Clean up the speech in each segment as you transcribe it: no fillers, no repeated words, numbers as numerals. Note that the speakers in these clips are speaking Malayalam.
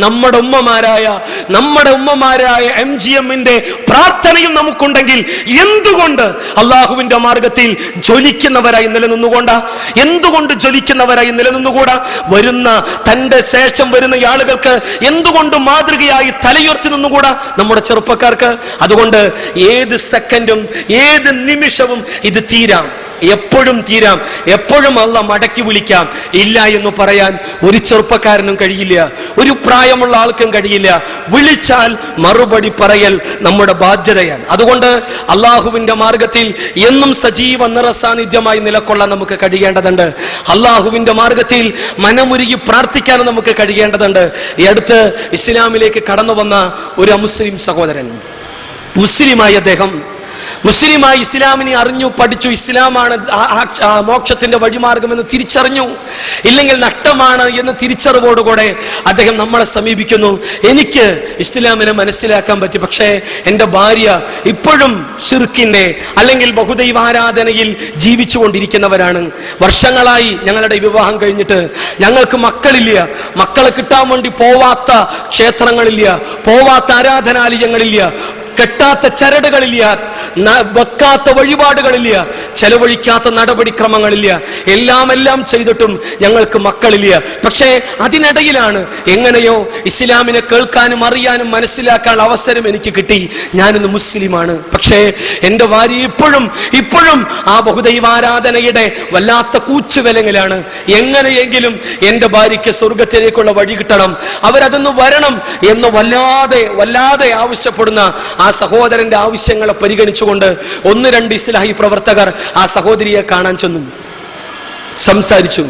നമ്മുടെ ഉമ്മമാരായ MGM-ന്റെ പ്രാർത്ഥനയും നമുക്കുണ്ടെങ്കിൽ എന്തുകൊണ്ട് അള്ളാഹുവിന്റെ മാർഗത്തിൽ ജ്വലിക്കുന്നവരായി നിലനിന്നുകൂടാ? വരുന്ന തന്റെ ശേഷം വരുന്ന ആളുകൾക്ക് എന്തുകൊണ്ട് മാതൃകയായി തലയുയർത്തി നിന്നുകൂടാ നമ്മുടെ ചെറുപ്പക്കാർക്ക്? അതുകൊണ്ട് ഏത് സെക്കൻഡും ഏത് നിമിഷവും ഇത് തീരാം, എപ്പോഴും തീരാം, എപ്പോഴും അള്ളാഹ് മടക്കി വിളിക്കാം. ഇല്ല എന്ന് പറയാൻ ഒരു ചെറുപ്പക്കാരനും കഴിയില്ല, ഒരു പ്രായമുള്ള ആൾക്കും കഴിയില്ല. വിളിച്ചാൽ മറുപടി പറയൽ നമ്മുടെ ബാധ്യതയാണ്. അതുകൊണ്ട് അള്ളാഹുവിന്റെ മാർഗത്തിൽ എന്നും സജീവ നിറസാന്നിധ്യമായി നിലകൊള്ളാൻ നമുക്ക് കഴിയേണ്ടതുണ്ട്. അള്ളാഹുവിന്റെ മാർഗത്തിൽ മനമുരുകി പ്രാർത്ഥിക്കാൻ നമുക്ക് കഴിയേണ്ടതുണ്ട്. ഈ അടുത്ത് ഇസ്ലാമിലേക്ക് കടന്നു വന്ന ഒരു അമുസ്ലിം സഹോദരൻ, മുസ്ലിമായി ഇസ്ലാമിനെ അറിഞ്ഞു, പഠിച്ചു, ഇസ്ലാമാണ് മോക്ഷത്തിന്റെ വഴിമാർഗമെന്ന് തിരിച്ചറിഞ്ഞു, ഇല്ലെങ്കിൽ നഷ്ടമാണ് എന്ന് തിരിച്ചറിവോടുകൂടെ അദ്ദേഹം നമ്മളെ സമീപിക്കുന്നു. എനിക്ക് ഇസ്ലാമിനെ മനസ്സിലാക്കാൻ പറ്റി, പക്ഷേ എൻ്റെ ഭാര്യ ഇപ്പോഴും ഷിർക്കിന്റെ അല്ലെങ്കിൽ ബഹുദൈവാരാധനയിൽ ജീവിച്ചു കൊണ്ടിരിക്കുന്നവരാണ്. വർഷങ്ങളായി ഞങ്ങളുടെ വിവാഹം കഴിഞ്ഞിട്ട് ഞങ്ങൾക്ക് മക്കളില്ല. മക്കളെ കിട്ടാൻ വേണ്ടി പോവാത്ത ക്ഷേത്രങ്ങളില്ല, പോവാത്ത ആരാധനാലയങ്ങളില്ല, കെട്ടാത്ത ചരടുകളില്ല, വെക്കാത്ത വഴിപാടുകളില്ല, ചെലവഴിക്കാത്ത നടപടിക്രമങ്ങളില്ല. എല്ലാം ചെയ്തിട്ടും ഞങ്ങൾക്ക് മക്കളില്ല. പക്ഷേ അതിനിടയിലാണ് എങ്ങനെയോ ഇസ്ലാമിനെ കേൾക്കാനും അറിയാനും മനസ്സിലാക്കാനുള്ള അവസരം എനിക്ക് കിട്ടി. ഞാനിന്ന് മുസ്ലിമാണ്. പക്ഷേ എൻ്റെ ഭാര്യ ഇപ്പോഴും ആ ബഹുദൈവാരാധനയുടെ വല്ലാത്ത കൂച്ചുവിലങ്ങിലാണ്. എങ്ങനെയെങ്കിലും എൻ്റെ ഭാര്യയ്ക്ക് സ്വർഗത്തിലേക്കുള്ള വഴി കിട്ടണം, അവരതൊന്ന് വരണം എന്ന് വല്ലാതെ ആവശ്യപ്പെടുന്ന ആ സഹോദരന്റെ ആവശ്യങ്ങളെ പരിഗണിച്ചുകൊണ്ട് 1-2 ഇസ്ലാഹി പ്രവർത്തകർ ആ സഹോദരിയെ കാണാൻ ചെന്നു, സംസാരിച്ചു.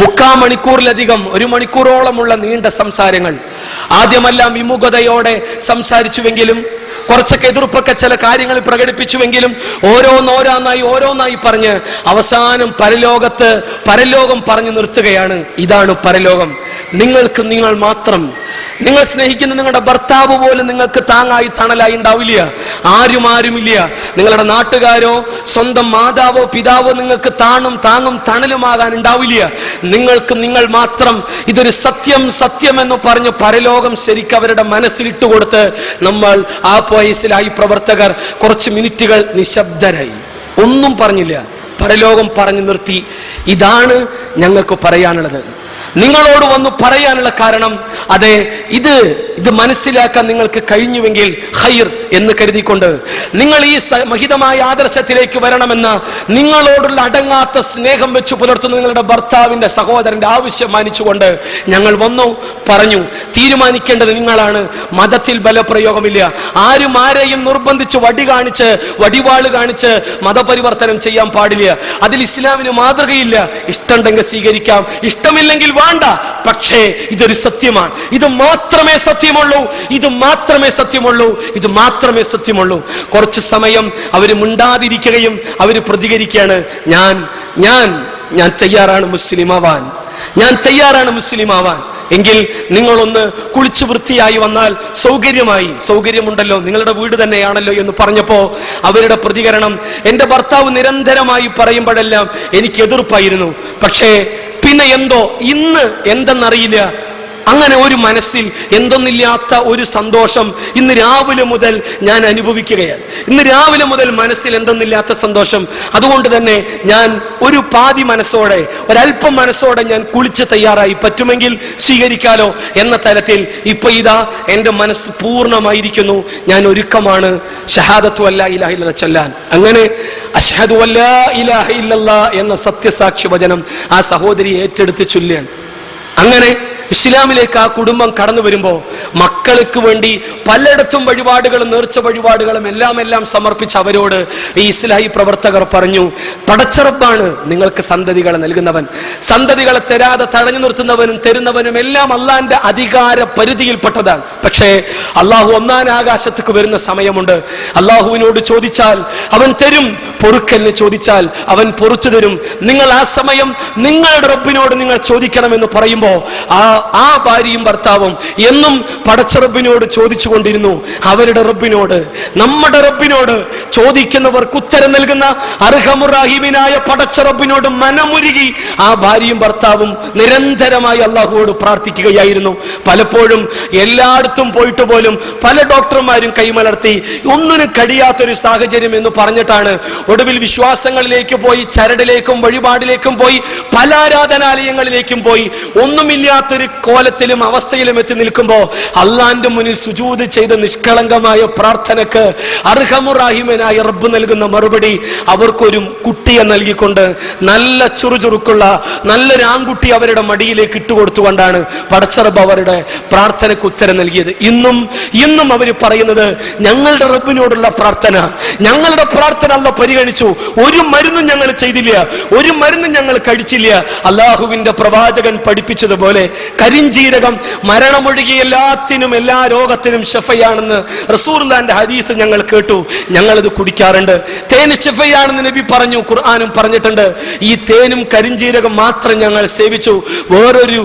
3/4 മണിക്കൂറിലധികം, 1 മണിക്കൂറോളമുള്ള നീണ്ട സംസാരങ്ങൾ. ആദ്യമെല്ലാം വിമുഖതയോടെ സംസാരിച്ചുവെങ്കിലും, കുറച്ചൊക്കെ എതിർപ്പൊക്കെ ചില കാര്യങ്ങൾ പ്രകടിപ്പിച്ചുവെങ്കിലും, ഓരോന്നായി പറഞ്ഞ് അവസാനം പരലോകം പറഞ്ഞു നിർത്തുകയാണ്. ഇതാണ് പരലോകം. നിങ്ങൾക്ക് നിങ്ങൾ മാത്രം, നിങ്ങൾ സ്നേഹിക്കുന്ന നിങ്ങളുടെ ഭർത്താവ് പോലും നിങ്ങൾക്ക് താങ്ങായി തണലായി ഉണ്ടാവില്ല. ആരുമില്ല. നിങ്ങളുടെ നാട്ടുകാരോ സ്വന്തം മാതാവോ പിതാവോ നിങ്ങൾക്ക് താങ്ങും തണലുമാകാൻ ഉണ്ടാവില്ല. നിങ്ങൾക്ക് നിങ്ങൾ മാത്രം. ഇതൊരു സത്യം എന്ന് പറഞ്ഞ് പരലോകം ശരിക്കും അവരുടെ മനസ്സിലിട്ട് കൊടുത്ത് നമ്മൾ ആ പോയിസിലായി പ്രവർത്തകർ കുറച്ച് മിനിറ്റുകൾ നിശബ്ദരായി, ഒന്നും പറഞ്ഞില്ല. പരലോകം പറഞ്ഞു നിർത്തി. ഇതാണ് ഞങ്ങൾക്ക് പറയാനുള്ളത്, നിങ്ങളോട് വന്നു പറയാനുള്ള കാരണം. അതെ, ഇത് മനസ്സിലാക്കാൻ നിങ്ങൾക്ക് കഴിഞ്ഞുവെങ്കിൽ ഖൈർ എന്ന് കരുതിക്കൊണ്ട് നിങ്ങൾ ഈ മഹിതമായ ആദർശത്തിലേക്ക് വരണമെന്ന നിങ്ങളോടുള്ള അടങ്ങാത്ത സ്നേഹം വെച്ച് പുലർത്തുന്ന നിങ്ങളുടെ ഭർത്താവിന്റെ സഹോദരന്റെ ആവശ്യം മാനിച്ചുകൊണ്ട് ഞങ്ങൾ വന്നു പറഞ്ഞു. തീരുമാനിക്കേണ്ടത് നിങ്ങളാണ്. മതത്തിൽ ബലപ്രയോഗമില്ല. ആരെയും നിർബന്ധിച്ച് വടിവാള് കാണിച്ച് മതപരിവർത്തനം ചെയ്യാൻ പാടില്ല. അതിൽ ഇസ്ലാമിന് മാതൃകയില്ല. ഇഷ്ടമുണ്ടെങ്കിൽ സ്വീകരിക്കാം, ഇഷ്ടമില്ലെങ്കിൽ വേണ്ട. പക്ഷേ ഇതൊരു സത്യമാണ്. ഇത് മാത്രമേ സത്യമുള്ളൂ. കുറച്ച് സമയം അവര് മിണ്ടാതിരിക്കുകയും അവര് പ്രതികരിക്കുകയാണ്. ഞാൻ തയ്യാറാണ് മുസ്ലിം ആവാൻ. എങ്കിൽ നിങ്ങളൊന്ന് കുളിച്ചു വൃത്തിയായി വന്നാൽ സൗകര്യമുണ്ടല്ലോ, നിങ്ങളുടെ വീട് തന്നെയാണല്ലോ എന്ന് പറഞ്ഞപ്പോ അവരുടെ പ്രതികരണം, എന്റെ ഭർത്താവ് നിരന്തരമായി പറയുമ്പോഴെല്ലാം എനിക്ക് എതിർപ്പായിരുന്നു. പക്ഷേ പിന്നെ ഇന്ന് എന്തെന്നറിയില്ല, അങ്ങനെ ഒരു മനസ്സിൽ എന്തൊന്നില്ലാത്ത ഒരു സന്തോഷം ഇന്ന് രാവിലെ മുതൽ ഞാൻ അനുഭവിക്കുകയാണ്. ഇന്ന് രാവിലെ മുതൽ മനസ്സിൽ എന്തൊന്നില്ലാത്ത സന്തോഷം. അതുകൊണ്ട് തന്നെ ഞാൻ ഒരു പാതി മനസ്സോടെ, ഒരല്പം മനസ്സോടെ ഞാൻ കുളിച്ച് തയ്യാറായി, പറ്റുമെങ്കിൽ സ്വീകരിക്കാലോ എന്ന തലത്തിൽ ഇപ്പൊ ഇതാ എന്റെ മനസ്സ് പൂർണ്ണമായിരിക്കുന്നു. ഞാൻ ഒരുക്കമാണ് ഷഹാദത്തു അല്ലാ ഇലാഹ ഇല്ലല്ലാഹ് ചൊല്ലാൻ. അങ്ങനെ അശ്ഹദു അല്ലാ ഇലാഹ ഇല്ലല്ലാഹ് എന്ന സത്യസാക്ഷി വചനം ആ സഹോദരി ഏറ്റെടുത്ത് ചൊല്ലുകയാണ്. അങ്ങനെ ഇസ്ലാമിലേക്ക് ആ കുടുംബം കടന്നു വരുമ്പോ മക്കൾക്ക് വേണ്ടി പലയിടത്തും വഴിപാടുകളും നേർച്ച വഴിപാടുകളും എല്ലാം സമർപ്പിച്ച് അവരോട് ഈ ഇസ്ലാഹി പ്രവർത്തകർ പറഞ്ഞു, പടച്ചറപ്പാണ് നിങ്ങൾക്ക് സന്തതികളെ നൽകുന്നവൻ. സന്തതികളെ തരാതെ തടഞ്ഞു നിർത്തുന്നവനും തരുന്നവനും എല്ലാം അള്ളാന്റെ അധികാര പരിധിയിൽപ്പെട്ടതാണ്. പക്ഷേ അള്ളാഹു 1-ാം ആകാശത്തേക്ക് വരുന്ന സമയമുണ്ട്. അള്ളാഹുവിനോട് ചോദിച്ചാൽ അവൻ തരും, പൊറുക്കലിന് ചോദിച്ചാൽ അവൻ പൊറുത്തു തരും. നിങ്ങൾ ആ സമയം നിങ്ങളുടെ റബ്ബിനോട് നിങ്ങൾ ചോദിക്കണമെന്ന് പറയുമ്പോ ആ ആ ഭാര്യയും ഭർത്താവും എന്നും പടച്ച റബ്ബിനോട് ചോദിച്ചു കൊണ്ടിരുന്നു. അവരുടെ റബ്ബിനോട്, നമ്മുടെ റബ്ബിനോട്, ചോദിക്കുന്നവർക്ക് ഉത്തരം നൽകുന്ന അർഹമുർ-റഹീമിനായ പടച്ച റബ്ബിനോട് മനമുരുകി ആ ഭാര്യയും ഭർത്താവും നിരന്തരമായി അള്ളാഹുവോട് പ്രാർത്ഥിക്കുകയായിരുന്നു. പലപ്പോഴും എല്ലായിടത്തും പോയിട്ട് പോലും പല ഡോക്ടർമാരും കൈമലർത്തി ഒന്നിനും കഴിയാത്തൊരു സാഹചര്യം എന്ന് പറഞ്ഞിട്ടാണ് ഒടുവിൽ വിശ്വാസങ്ങളിലേക്ക് പോയി, ചരടിലേക്കും വഴിപാടിലേക്കും പോയി, പല ആരാധനാലയങ്ങളിലേക്കും പോയി, ഒന്നുമില്ലാത്തൊരു കോലത്തിലും അവസ്ഥയിലും എത്തി നിൽക്കുമ്പോ അള്ളാന്റെ മുന്നിൽ സുജൂദ് ചെയ്ത നിഷ്കളങ്കമായ പ്രാർത്ഥനക്ക് അർഹമുർ-റഹീമിനായ റബ്ബ് നൽകുന്ന മറുപടി അവർക്കൊരു കുട്ടിയെ നൽകിക്കൊണ്ട്, നല്ല ചുറുചുറുക്കുള്ള നല്ലൊരു ആൺകുട്ടി അവരുടെ മടിയിലേക്ക് ഇട്ടുകൊടുത്തുകൊണ്ടാണ് പടച്ച റബ്ബ് അവരുടെ പ്രാർത്ഥനയ്ക്ക് ഉത്തരം നൽകിയത്. ഇന്നും അവർ പറയുന്നത്, ഞങ്ങളുടെ റബ്ബിനോടുള്ള പ്രാർത്ഥന, ഞങ്ങളുടെ പ്രാർത്ഥന അല്ലാഹു പരിഗണിച്ചു, ഒരു മരുന്നും ഞങ്ങൾ ചെയ്തില്ല, ഒരു മരുന്നും ഞങ്ങൾ കഴിച്ചില്ല. അള്ളാഹുവിന്റെ പ്രവാചകൻ പഠിപ്പിച്ചതുപോലെ കരിഞ്ജീരകം മരണമൊഴികെ എല്ലാത്തിനും എല്ലാ രോഗത്തിനും ഷഫയാണെന്ന് റസൂലുള്ളാഹിന്റെ ഹദീസ് ഞങ്ങൾ കേട്ടു, ഞങ്ങളത് കുടിക്കാറുണ്ട്. തേൻ ഷഫയാണെന്ന് നബി പറഞ്ഞു, ഖുർആനും പറഞ്ഞിട്ടുണ്ട്. ഈ തേനും കരിഞ്ജീരകം മാത്രം ഞങ്ങൾ സേവിച്ചു, വേറൊരു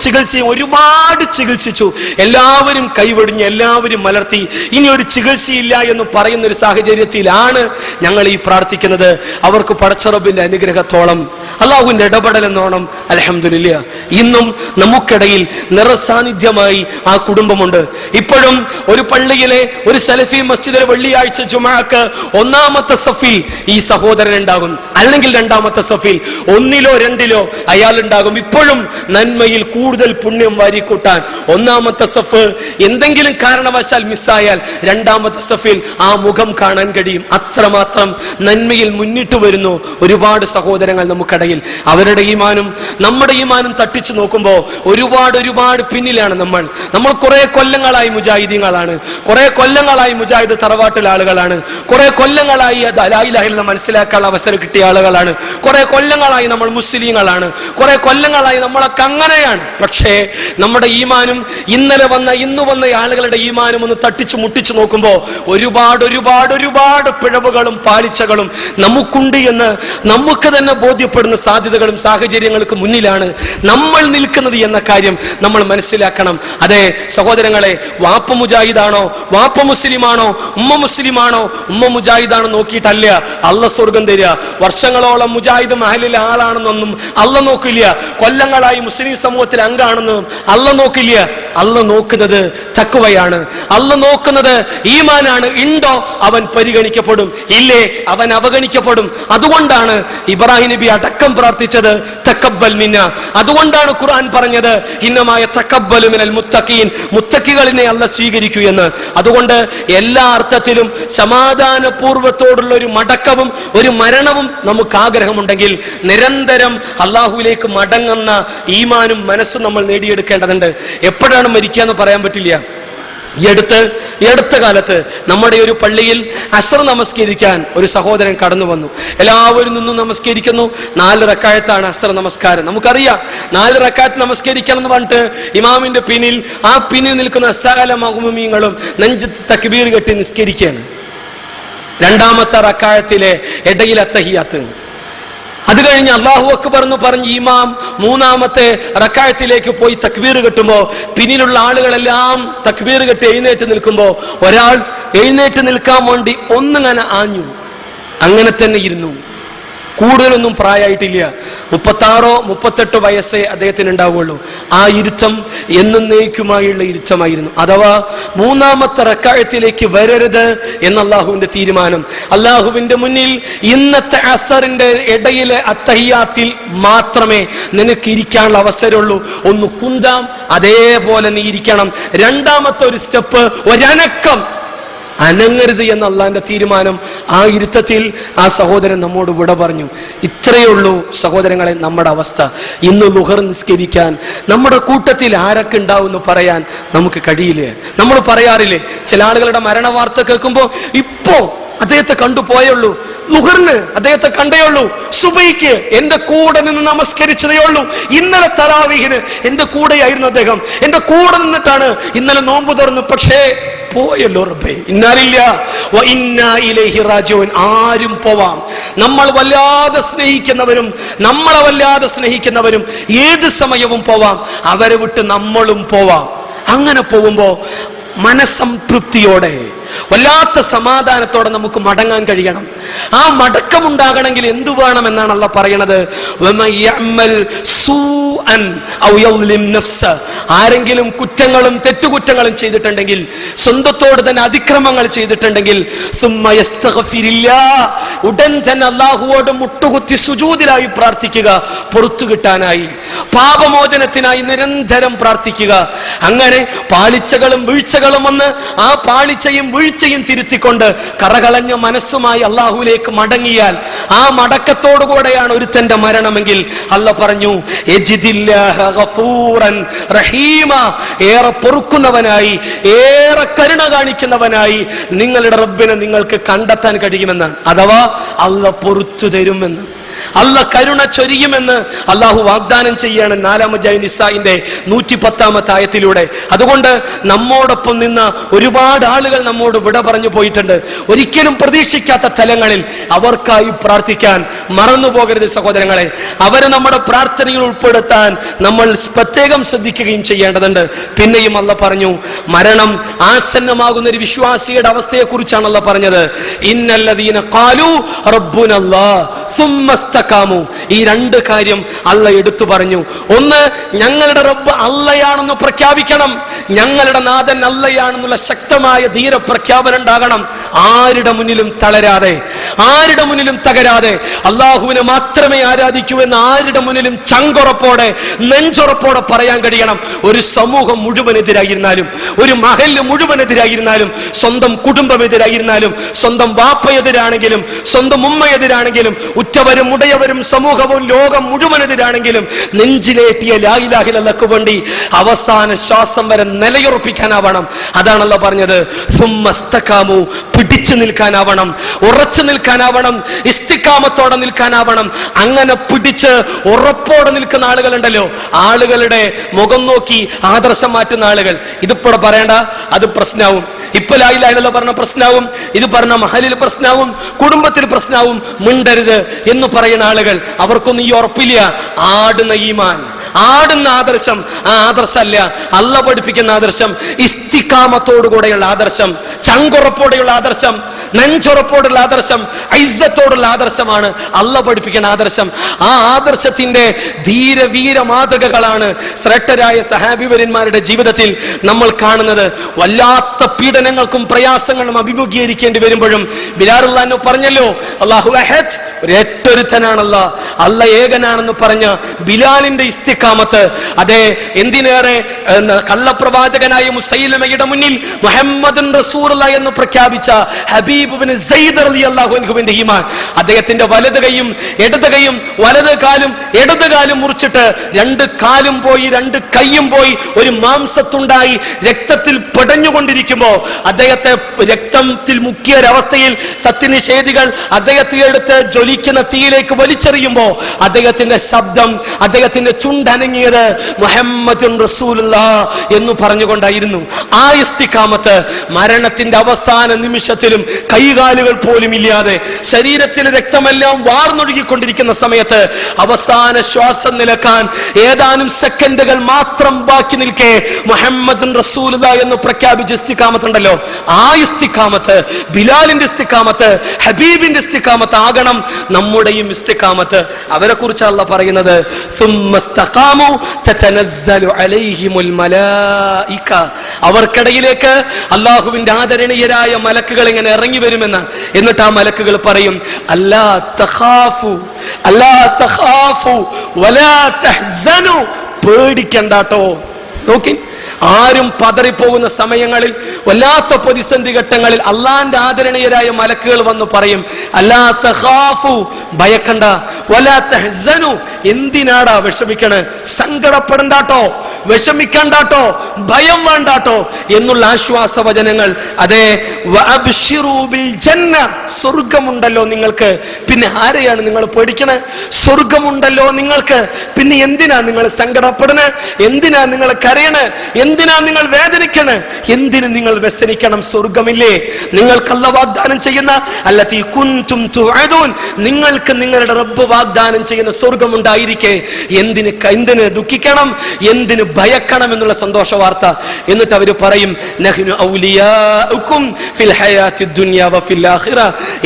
ചികിത്സയും ഒരുപാട് ചികിത്സിച്ചു, എല്ലാവരും കൈവെടിഞ്ഞ് എല്ലാവരും മലർത്തി, ഇനി ഒരു ചികിത്സയില്ല എന്ന് പറയുന്ന ഒരു സാഹചര്യത്തിലാണ് ഞങ്ങൾ ഈ പ്രാർത്ഥിക്കുന്നത്. അവർക്ക് പടച്ച റബ്ബിന്റെ അനുഗ്രഹത്തോളം അള്ളാഹുവിന്റെ ഇടപെടൽ എന്നോണം അൽഹംദുലില്ലാ ഇന്നും നമുക്കിടയിൽ നിറസാന്നിധ്യമായി ആ കുടുംബമുണ്ട്. ഇപ്പോഴും ഒരു പള്ളിയിലെ ഒരു സലഫി മസ്ജിദിലെ വെള്ളിയാഴ്ച ജുമുഅക്ക് ഒന്നാമത്തെ സഫിൽ ഈ സഹോദരൻ ഉണ്ടാകും, അല്ലെങ്കിൽ രണ്ടാമത്തെ സഫിൽ ഒന്നിലോ രണ്ടിലോ അയാൾ ഉണ്ടാകും. ഇപ്പോഴും നന്മയിൽ കൂടുതൽ പുണ്യം വാരിക്കൂട്ടാൻ ഒന്നാമത്തെ സഫ് എന്തെങ്കിലും കാരണവശാൽ മിസ്സായാൽ രണ്ടാമത്തെ സഫിൽ ആ മുഖം കാണാൻ കഴിയും. അത്രമാത്രം നന്മയിൽ മുന്നിട്ട് വരുന്നു ഒരുപാട് സഹോദരങ്ങൾ നമുക്കിടയിൽ. അവരുടെ ഈമാനും നമ്മുടെ ഈമാനും തട്ടിച്ചു നോക്കുമ്പോൾ ഒരുപാട് പിന്നിലാണ് നമ്മൾ കുറെ കൊല്ലങ്ങളായി മുജാഹിദീങ്ങളാണ്, കുറെ കൊല്ലങ്ങളായി മുജാഹിദ് തറവാട്ടിലെ ആളുകളാണ്, കുറെ കൊല്ലങ്ങളായി ലാ ഇലാഹ ഇല്ലല്ലാഹ് മനസ്സിലാക്കാനുള്ള അവസരം കിട്ടിയ ആളുകളാണ്, കുറെ കൊല്ലങ്ങളായി നമ്മൾ മുസ്ലിങ്ങളാണ്, കുറെ കൊല്ലങ്ങളായി നമ്മളൊക്കെ അങ്ങനെയാണ്. പക്ഷേ നമ്മുടെ ഈമാനും ഇന്ന് വന്ന ആളുകളുടെ ഈമാനും ഒന്ന് തട്ടിച്ചു മുട്ടിച്ചു നോക്കുമ്പോൾ ഒരുപാട് പിഴവുകളും പാളിച്ചകളും നമുക്കുണ്ട് എന്ന് നമുക്ക് തന്നെ ബോധ്യപ്പെടുന്ന സാധ്യതകളും സാഹചര്യങ്ങൾക്ക് മുന്നിലാണ് നമ്മൾ നിൽക്കുന്നത് എന്ന കാര്യം നമ്മൾ മനസ്സിലാക്കണം. അതെ സഹോദരങ്ങളെ, വാപ്പ മുജാഹിദാണോ, വാപ്പ മുസ്ലിമാണോ, ഉമ്മ മുസ്ലിമാണോ, ഉമ്മ മുജാഹിദാണോ നോക്കിയിട്ടല്ല അള്ളാഹ് സ്വർഗം തരിക. വർഷങ്ങളോളം മുജാഹിദ് മഹലിലെ ആളാണെന്നൊന്നും അള്ളാഹ് നോക്കില്ല, കൊല്ലങ്ങളായി മുസ്ലിം സമൂഹത്തിൽ അംഗാണെന്നും അള്ളാഹ് നോക്കില്ല. അള്ളാഹ് നോക്കുന്നത് തഖ്വയാണ്, അള്ളാഹ് നോക്കുന്നത് ഈമാനാണ്. ഉണ്ടോ അവൻ പരിഗണിക്കപ്പെടും, ഇല്ലേ അവൻ അവഗണിക്കപ്പെടും. അതുകൊണ്ടാണ് ഇബ്രാഹിം നബി അടക്കം പ്രാർത്ഥിച്ചത് തഖബ്ബൽ മിന്ന. അതുകൊണ്ടാണ് ഖുർആൻ പറഞ്ഞത് ഇന്നമായ തഖബ്ബലു മിനൽ മുത്തഖീൻ, മുത്തഖികളിനെ അല്ലാഹ് സ്വീകരിക്കൂ എന്ന്. അതുകൊണ്ട് എല്ലാ അർത്ഥത്തിലും സമാധാനപൂർവ്വത്തോടുള്ള ഒരു മടക്കവും ഒരു മരണവും നമുക്ക് ആഗ്രഹമുണ്ടെങ്കിൽ നിരന്തരം അള്ളാഹുവിലേക്ക് മടങ്ങുന്ന ഈമാനും മനസ്സും നമ്മൾ നേടിയെടുക്കേണ്ടതുണ്ട്. എപ്പോഴാണ് മരിക്കുക എന്ന് പറയാൻ പറ്റില്ല. ഈ അടുത്ത കാലത്ത് നമ്മുടെ ഒരു പള്ളിയിൽ അസ്ർ നമസ്കരിക്കാൻ ഒരു സഹോദരൻ കടന്നു വന്നു. എല്ലാവരും നിന്നും നമസ്കരിക്കുന്നു. 4 റക്അത്താണ് അസ്ർ നമസ്കാരം. നമുക്കറിയാം 4 റക്അത്ത് നമസ്കരിക്കണം എന്ന് പറഞ്ഞിട്ട് ഇമാമിന്റെ പിന്നിൽ നിൽക്കുന്ന സകല മഅ്മൂമീങ്ങളും നെഞ്ചത്ത് തക്ബീർ കെട്ടി നിസ്കരിക്കുകയാണ്. രണ്ടാമത്തെ റക്അത്തിലെ ഇടയിൽ അത്തഹിയാത്ത്, അത് കഴിഞ്ഞ് അല്ലാഹു അക്ബർ എന്ന് പറഞ്ഞ് ഇമാം 3-ാമത്തെ റക്അത്തിലേക്ക് പോയി തക്ബീർ കെട്ടുമ്പോൾ പിന്നിലുള്ള ആളുകളെല്ലാം തക്ബീർ കെട്ടി എഴുന്നേറ്റ് നിൽക്കുമ്പോൾ ഒരാൾ എഴുന്നേറ്റ് നിൽക്കാൻ വേണ്ടി ഒന്നിങ്ങനെ ആഞ്ഞു. അങ്ങനെ തന്നെ ഇരുന്നു. കൂടുതലൊന്നും പ്രായമായിട്ടില്ല, 36-38 വയസ്സേ അദ്ദേഹത്തിന് ഉണ്ടാവുള്ളൂ. ആ ഇരുത്തം എന്നേക്കുമായുള്ള ഇരുത്തമായിരുന്നു. അഥവാ 3-ാമത്തെ റക്അത്തിലേക്ക് വരരുത് എന്ന അല്ലാഹുവിന്റെ തീരുമാനം. അല്ലാഹുവിന്റെ മുന്നിൽ ഇന്നത്തെ അസറിന്റെ ഇടയിലെ അത്തഹിയാത്തിൽ മാത്രമേ നിനക്ക് ഇരിക്കാനുള്ള അവസരമുള്ളൂ. ഒന്ന് കുന്താം, അതേപോലെ നീ ഇരിക്കണം. 2-ാമത്തെ ഒരു സ്റ്റെപ്പ്, ഒരനക്കം അനങ്ങരുത് എന്ന അള്ളാന്റെ തീരുമാനം. ആ ഇരുത്തത്തിൽ ആ സഹോദരൻ നമ്മോട് വിട പറഞ്ഞു. ഇത്രയേ ഉള്ളൂ സഹോദരങ്ങളെ നമ്മുടെ അവസ്ഥ. ഇന്ന് ളുഹർ നിസ്കരിക്കാൻ നമ്മുടെ കൂട്ടത്തിൽ ആരൊക്കെ ഉണ്ടാവും എന്ന് പറയാൻ നമുക്ക് കഴിയില്ലേ? നമ്മൾ പറയാറില്ലേ, ചില ആളുകളുടെ മരണ വാർത്ത കേൾക്കുമ്പോൾ ഇപ്പോ അദ്ദേഹത്തെ കണ്ടുപോയുള്ളൂ, ളുഹറിന് അദ്ദേഹത്തെ കണ്ടേയുള്ളൂ, സുബഹിക്ക് എന്റെ കൂടെ നിന്ന് നമസ്കരിച്ചതേ ഉള്ളൂ, ഇന്നലെ തറാവീഹിന് എന്റെ കൂടെയായിരുന്നു അദ്ദേഹം, എന്റെ കൂടെ നിന്നിട്ടാണ് ഇന്നലെ നോമ്പ് തുറന്നു. പക്ഷേ പോയല്ലോ റബ്ബേ, ഇന്നാലില്ല വ ഇന്നാ ഇലൈഹി റാജിഊൻ. ആരും പോവാം. നമ്മൾ വല്ലാതെ സ്നേഹിക്കുന്നവരും നമ്മളെ വല്ലാതെ സ്നേഹിക്കുന്നവരും ഏത് സമയവും പോവാം. അവരെ വിട്ട് നമ്മളും പോവാം. അങ്ങനെ പോകുമ്പോ മനസ്സംതൃപ്തിയോടെ വല്ലാത്ത സമാധാനത്തോടെ നമുക്ക് മടങ്ങാൻ കഴിയണം. ആ മടക്കമുണ്ടാകണമെങ്കിൽ എന്തു വേണം എന്നാണ് അല്ലാഹ് പറയണത്. ആരെങ്കിലും കുറ്റങ്ങളും തെറ്റുകുറ്റങ്ങളും ചെയ്തിട്ടുണ്ടെങ്കിൽ, സ്വന്തത്തോട് തന്നെ അതിക്രമങ്ങൾ ചെയ്തിട്ടുണ്ടെങ്കിൽ, ഉടൻ തന്നെ അല്ലാഹുവോട് മുട്ടുകുത്തി സുജൂദിലായി പ്രാർത്ഥിക്കുക, പുറത്തു കിട്ടാനായി, പാപമോചനത്തിനായി നിരന്തരം പ്രാർത്ഥിക്കുക. അങ്ങനെ പാളിച്ചകളും വീഴ്ചകളും വന്ന് ആ പാളിച്ചയും വീഴ്ചയും തിരുത്തിക്കൊണ്ട് കറകളഞ്ഞ മനസ്സുമായി അള്ളാഹുവിലേക്ക് മടങ്ങിയാൽ, ആ മടക്കത്തോടുകൂടെയാണ് ഒരുത്തന്റെ മരണമെങ്കിൽ അല്ലാഹ് പറഞ്ഞു ഏറെ പൊറുക്കുന്നവനായി, ഏറെ കരുണ കാണിക്കുന്നവനായി നിങ്ങളുടെ റബ്ബിനെ നിങ്ങൾക്ക് കണ്ടെത്താൻ കഴിയുമെന്ന്. അഥവാ അല്ലാഹ് പൊറുത്തു തരുമെന്ന്, അല്ലാഹ് കരുണ ചൊരിയുമെന്ന് അള്ളാഹു വാഗ്ദാനം ചെയ്യാണ് 4-ാം അധ്യായം നിസാഇന്റെ 110-ാമത്തെ ആയത്തിലൂടെ. അതുകൊണ്ട് നമ്മോടൊപ്പം നിന്ന ഒരുപാട് ആളുകൾ നമ്മോട് വിട പറഞ്ഞു പോയിട്ടുണ്ട്. ഒരിക്കലും പ്രതീക്ഷിക്കാത്ത തലങ്ങളിൽ അവർക്കായി പ്രാർത്ഥിക്കാൻ മറന്നു പോകരുത് സഹോദരങ്ങളെ. അവരെ നമ്മുടെ പ്രാർത്ഥനയിൽ ഉൾപ്പെടുത്താൻ നമ്മൾ പ്രത്യേകം ശ്രദ്ധിക്കുകയും ചെയ്യേണ്ടതുണ്ട്. പിന്നെയും അല്ലാഹ് പറഞ്ഞു, മരണം ആസന്നമാകുന്ന ഒരു വിശ്വാസിയുടെ അവസ്ഥയെ കുറിച്ചാണ് അല്ലാഹ് പറഞ്ഞത്. ഇന്നല്ലദീന ഖാലു റബ്ബുനല്ലാഹ് സുമ്മ ഇസ്തഖാമു. ഈ രണ്ട് കാര്യം അല്ലാഹ് എടുത്തു പറഞ്ഞു. ഒന്ന്, ഞങ്ങളുടെ റബ്ബ് അല്ലാഹയാണെന്ന് പ്രഖ്യാപിക്കണം. ഞങ്ങളുടെ നാഥൻ അല്ലാഹയാണെന്നുള്ള ശക്തമായ ധീര പ്രഖ്യാപനം ഉണ്ടാകണം. ആരുടെ മുന്നിലും തളരാതെ, ആരുടെ മുന്നിലും തകരാതെ അള്ളാഹുവിനെ മാത്രമേ ആരാധിക്കൂ എന്ന് ആരുടെ മുന്നിലും ചങ്കുറപ്പോടെ നെഞ്ചുറപ്പോടെ പറയാൻ കഴിയണം. ഒരു സമൂഹം മുഴുവനെതിരായിരുന്നാലും, ഒരു മഹല്ല് മുഴുവനെതിരായിരുന്നാലും, സ്വന്തം കുടുംബം എതിരായിരുന്നാലും, സ്വന്തം വാപ്പയെതിരാണെങ്കിലും, സ്വന്തം ഉമ്മയെതിരാണെങ്കിലും, ഉറ്റവരും ഉടയവരും സമൂഹവും ലോകം മുഴുവനെതിരാണെങ്കിലും നെഞ്ചിലേറ്റിയ ലാ ഇലാഹ ഇല്ലല്ലാഹ്ക്ക് വേണ്ടി അവസാന ശ്വാസം വരെ നിലയുറപ്പിക്കാനാവണം. അതാണല്ലോ പറഞ്ഞത്, സുമ്മസ്തഖാമു, പിടിച്ചു നിൽക്കാനാവണം, ഉറച്ചു നിൽക്കാനാവണം, ഇസ്തിഖാമത്തോടെ നിൽക്കാനാവണം. അങ്ങനെ പിടിച്ച് ഉറപ്പോടെ നിൽക്കുന്ന ആളുകളുണ്ടല്ലോ, ആളുകളുടെ മുഖം നോക്കി ആദർശം മാറ്റുന്ന ആളുകൾ, ഇതിപ്പോടെ പറയണ്ട, അത് പ്രശ്നമാവും. ഇപ്പൊ ലാ ഇലാഹ ഇല്ലല്ലാഹ് പറഞ്ഞ പ്രശ്നമാവും, ഇത് പറഞ്ഞ മഹലിൽ പ്രശ്നമാവും, കുടുംബത്തിൽ പ്രശ്നമാവും. മിണ്ടരുത് എന്ന് പറയുന്ന ആളുകൾ, അവർക്കൊന്നും ഈ ഉറപ്പില്ല. ആടുന്ന ഈമാൻ, ആടുന്ന ആദർശം, ആ ആദർശമല്ല അല്ലാഹ് പഠിപ്പിക്കുന്ന ആദർശം. ഇസ്തിഖാമത്തോടുകൂടെയുള്ള ആദർശം, ചങ്കുറപ്പോടെയുള്ള ആദർശം, നെഞ്ചുറപ്പോടുള്ള ആദർശം, ഇസ്സത്തോടുള്ള ആദർശമാണ് അല്ലാഹ് പഠിപ്പിക്കുന്ന ആദർശം. ആ ആദർശത്തിന്റെ ധീരവീര മാതൃകകളാണ് ശ്രേഷ്ഠരായ സഹാബിവര്യന്മാരുടെ ജീവിതത്തിൽ നമ്മൾ കാണുന്നത്. വല്ലാത്ത പീഡനങ്ങൾക്കും പ്രയാസങ്ങളും അഭിമുഖീകരിക്കേണ്ടി വരുമ്പോഴും ബിലാൽ റളിയല്ലാഹു പറഞ്ഞല്ലോ, അല്ലാഹു അഹദ്, ഒരൊറ്റൊരുത്തനാണ് അല്ലാഹ്, അല്ലാഹ് ഏകനാണെന്ന് പറഞ്ഞ ബിലാലിന്റെ ഇസ്തിഖാമത്ത്, അതെ എന്തിനേറെ കള്ളപ്രവാചകനായ മുസൈലമയുടെ മുന്നിൽ മുഹമ്മദുൻ റസൂലുള്ളാഹി എന്ന് പ്രഖ്യാപിച്ച ഹബീബ് ഇബ്നു സയ്യിദ് റളിയല്ലാഹു അൻഹുവിന്റെ ഈമാൻ, അദ്ദേഹത്തിന്റെ വലത് കൈയും ഇടത് കൈയും, വലത് കാലും ഇടത് കാലും മുറിച്ചിട്ട് രണ്ട് കാലും പോയി രണ്ട് കൈയും പോയി ഒരു മാംസത്തുണ്ടായി രക്തത്തിൽ പിടഞ്ഞുകൊണ്ടിരിക്കുമ്പോ അദ്ദേഹത്തെ രക്തത്തിൽ മുക്കിയ ഒരവസ്ഥയിൽ സത്യനിഷേധികൾ അദ്ദേഹത്തെ എടുത്ത് ജ്വലിക്കുന്ന തീയിലേക്ക് വലിച്ചെറിയുമ്പോ അദ്ദേഹത്തിന്റെ ശബ്ദം, അദ്ദേഹത്തിന്റെ ചുണ്ടനങ്ങിയത് മുഹമ്മദുൻ റസൂലുള്ളാഹ് എന്ന് പറഞ്ഞുകൊണ്ടായിരുന്നു. ആ ഇസ്തിഖാമത്ത് മരണത്തിന്റെ അവസാന നിമിഷത്തിലും കൈകാലുകൾ പോലും ഇല്ലാതെ ശരീരത്തിലെ രക്തമെല്ലാം വാർന്നൊഴുകിക്കൊണ്ടിരിക്കുന്ന സമയത്ത് അവസാന ശ്വാസം നിലക്കാൻ ഏതാനും സെക്കൻഡുകൾ മാത്രം ബാക്കി നിൽക്കെ മുഹമ്മദുൻ റസൂലുള്ളാഹി എന്ന് പ്രഖ്യാപിച്ച ഇസ്തിഖാമത്തുണ്ടല്ലോ, ആ ഇസ്തിഖാമത്ത്, ബിലാലിന്റെ ഇസ്തിഖാമത്ത്, ഹബീബിന്റെ ഇസ്തിഖാമത്ത് ആകണം നമ്മുടെയും ഇസ്തിഖാമത്ത്. അവരെ കുറിച്ച് അല്ലാഹ് പറയുന്നത്, സുമ്മസ്തഖാമു തതനസ്സലു അലൈഹിമുൽ മലായിക, അവർക്കിടയിലേക്ക് അല്ലാഹുവിന്റെ ആദരണീയരായ മലക്കുകൾ ഇങ്ങനെ ഇറങ്ങി വരുമെന്ന്. എന്നിട്ട് ആ മലക്കുകൾ പറയും, അല്ലാ തഖാഫു അല്ലാ തഖാഫു വലാ തഹ്സനു, പേടിക്കണ്ടാട്ടോ. നോക്കി, ആരും പതറിപ്പോകുന്ന സമയങ്ങളിൽ, വല്ലാത്ത പ്രതിസന്ധി ഘട്ടങ്ങളിൽ അള്ളാന്റെ ആദരണീയരായ മലക്കുകൾ വന്ന് പറയും, അല്ലാ തഖാഫു, ഭയക്കണ്ട, വലാ തഹ്സനു, എന്തിനാടാ വിഷമിക്കണേ, സങ്കടപ്പെടണ്ടാട്ടോ, വിഷമിക്കണ്ടാട്ടോ, ഭയം വേണ്ടാട്ടോ എന്നുള്ള ആശ്വാസ വചനങ്ങൾ. അതെ, വഅബ്ശിറൂ ബിൽ ജന്ന, സ്വർഗ്ഗമുണ്ടല്ലോ നിങ്ങൾക്ക്, പിന്നെ ആരെയാണ് നിങ്ങൾ പേടിക്കണേ? സ്വർഗ്ഗമുണ്ടല്ലോ നിങ്ങൾക്ക്, പിന്നെ എന്തിനാ നിങ്ങൾ സങ്കടപ്പെടണേ? എന്തിനാ നിങ്ങൾ കരയണേ? എന്തിനാ നിങ്ങൾ വേദനിക്കണേ? എന്തിന് നിങ്ങൾ വ്യസനിക്കണം? സ്വർഗമില്ലേ നിങ്ങൾക്ക്? അല്ലാഹു വാഗ്ദാനം ചെയ്യുന്ന അല്ലതി കുൻതും തുഅദൂൻ, നിങ്ങൾക്ക് നിങ്ങളുടെ റബ്ബ് വാഗ്ദാനം ചെയ്യുന്ന സ്വർഗമുണ്ടായിരിക്കെ എന്തിന് ദുഃഖിക്കണം, എന്തിന് ഭയക്കണം എന്നുള്ള സന്തോഷ വാർത്ത. എന്നിട്ട് അവർ പറയും, നഹ്നു ഔലിയാഉകും ഫിൽ ഹയാത്തിദ് ദുനിയ വഫിൽ ആഖിറ,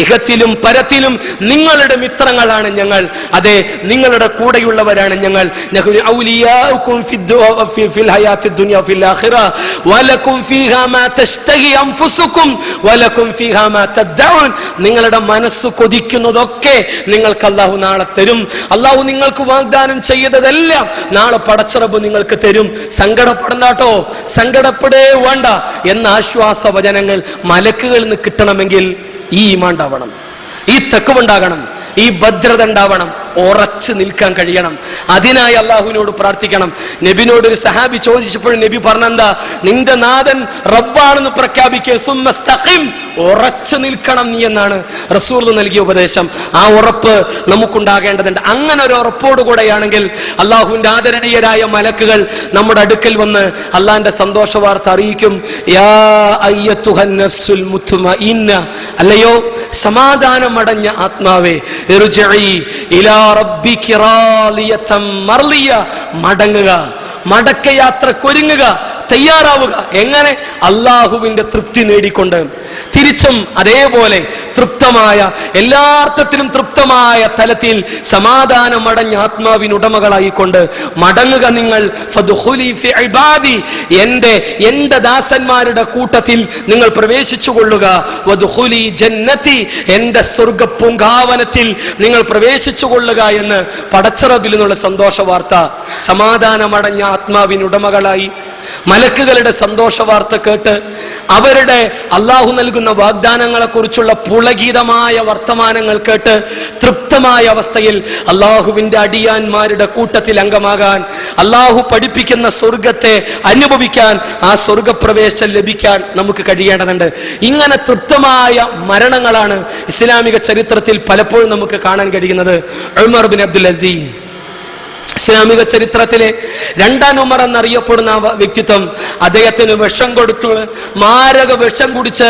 ഇഹത്തിലും പരത്തിലും നിങ്ങളുടെ മിത്രങ്ങളാണ് ഞങ്ങൾ, അതെ നിങ്ങളുടെ കൂടെയുള്ളവരാണ് ഞങ്ങൾ. നഹ്നു ഔലിയാഉകും ഫിൽ ഹയാത്തിദ് ദുനിയ വഫിൽ ആഖിറ വലകും ഫീഹാ മാ തശ്തഹി അൻഫുസുകും വലകും ഫീഹാ മാ തദ്ദഊൻ, നിങ്ങളുടെ മനസ്സ് കൊതിക്കുന്നതൊക്കെ നിങ്ങൾക്ക് അല്ലാഹു നാളെ തരും. അല്ലാഹു നിങ്ങൾക്ക് വാഗ്ദാനം ചെയ്തതെല്ലാം നാളെ പടച്ച റബ്ബ് നിങ്ങൾക്ക് തരും. സങ്കടപ്പെടണ്ടാട്ടോ, സങ്കടപ്പെടേ വേണ്ട എന്ന ആശ്വാസ വചനങ്ങൾ മലക്കുകളിൽ നിന്ന് കിട്ടണമെങ്കിൽ ഈ ഈമാൻ ഉണ്ടാവണം, ഈ തഖ്വ, ഈ ഭദ്രത ഉണ്ടാവണം, ഉറച്ചു നിൽക്കാൻ കഴിയണം. അതിനായി അള്ളാഹുവിനോട് പ്രാർത്ഥിക്കണം. നബിനോട് ഒരു സഹാബി ചോദിച്ചപ്പോൾ നബി പറഞ്ഞെന്താ, നിന്റെ നാഥൻ റബ്ബാണെന്ന് പ്രഖ്യാപിക്കുക, സുമ്മസ്തഖിം, ഉറച്ചു നിൽക്കണം നീ എന്നാണ് റസൂൽ നൽകിയ ഉപദേശം. ആ ഉറപ്പ് നമുക്കുണ്ടാകേണ്ടതുണ്ട്. അങ്ങനെ ഒരു ഉറപ്പോടുകൂടെയാണെങ്കിൽ അള്ളാഹുവിന്റെ ആദരണീയരായ മലക്കുകൾ നമ്മുടെ അടുക്കൽ വന്ന് അള്ളാഹിന്റെ സന്തോഷ വാർത്ത അറിയിക്കും. യാ അയ്യത്തുഹൻ നഫ്സുൽ മുത്മഇന്ന, അല്ലയോ സമാധാനമടഞ്ഞ ആത്മാവേ, ഇർജിഇ ഇലാ റബ്ബികി റാളിയതൻ മർളിയ, മടങ്ങുക, മടക്കയാത്രക്കൊരുങ്ങുക, തയ്യാറാവുക. എങ്ങനെ? അള്ളാഹുവിന്റെ തൃപ്തി നേടിക്കൊണ്ട്. തിരിച്ചും അതേപോലെ തൃപ്തമായ, എല്ലാ അർത്ഥത്തിലും തൃപ്തമായ തലത്തിൽ സമാധാനമടഞ്ഞ ആത്മാവിനുടമകളായിക്കൊണ്ട് മടങ്ങുക നിങ്ങൾ. ഫദ്ഖുലി ഫി ഇബാദി, എന്റെ ദാസന്മാരുടെ കൂട്ടത്തിൽ നിങ്ങൾ പ്രവേശിച്ചു കൊള്ളുക. വദ്ഖുലി ജന്നതി, എന്റെ സ്വർഗ്ഗ പൂങ്കാവനത്തിൽ നിങ്ങൾ പ്രവേശിച്ചു കൊള്ളുക എന്ന് പടച്ച റബ്ബിൽ നിന്നുള്ള സന്തോഷ വാർത്ത. സമാധാനമടഞ്ഞ ആത്മാവിനുടമകളായി മലക്കുകളുടെ സന്തോഷ വാർത്ത കേട്ട് അവരുടെ അള്ളാഹു നൽകുന്ന വാഗ്ദാനങ്ങളെ കുറിച്ചുള്ള പുളകിതമായ വർത്തമാനങ്ങൾ കേട്ട് തൃപ്തമായ അവസ്ഥയിൽ അള്ളാഹുവിന്റെ അടിയാന്മാരുടെ കൂട്ടത്തിൽ അംഗമാകാൻ, അള്ളാഹു പഠിപ്പിക്കുന്ന സ്വർഗത്തെ അനുഭവിക്കാൻ, ആ സ്വർഗപ്രവേശം ലഭിക്കാൻ നമുക്ക് കഴിയേണ്ടതുണ്ട്. ഇങ്ങനെ തൃപ്തമായ മരണങ്ങളാണ് ഇസ്ലാമിക ചരിത്രത്തിൽ പലപ്പോഴും നമുക്ക് കാണാൻ കഴിയുന്നത്. ഉമർ ബിൻ അബ്ദുൽ അസീസ്, ഇസ്ലാമിക ചരിത്രത്തിലെ രണ്ടാം ഉമർ എന്നറിയപ്പെടുന്ന വ്യക്തിത്വം, അദ്ദേഹത്തിന് വിഷം കൊടുത്തു, മാരക വിഷം കുടിച്ച്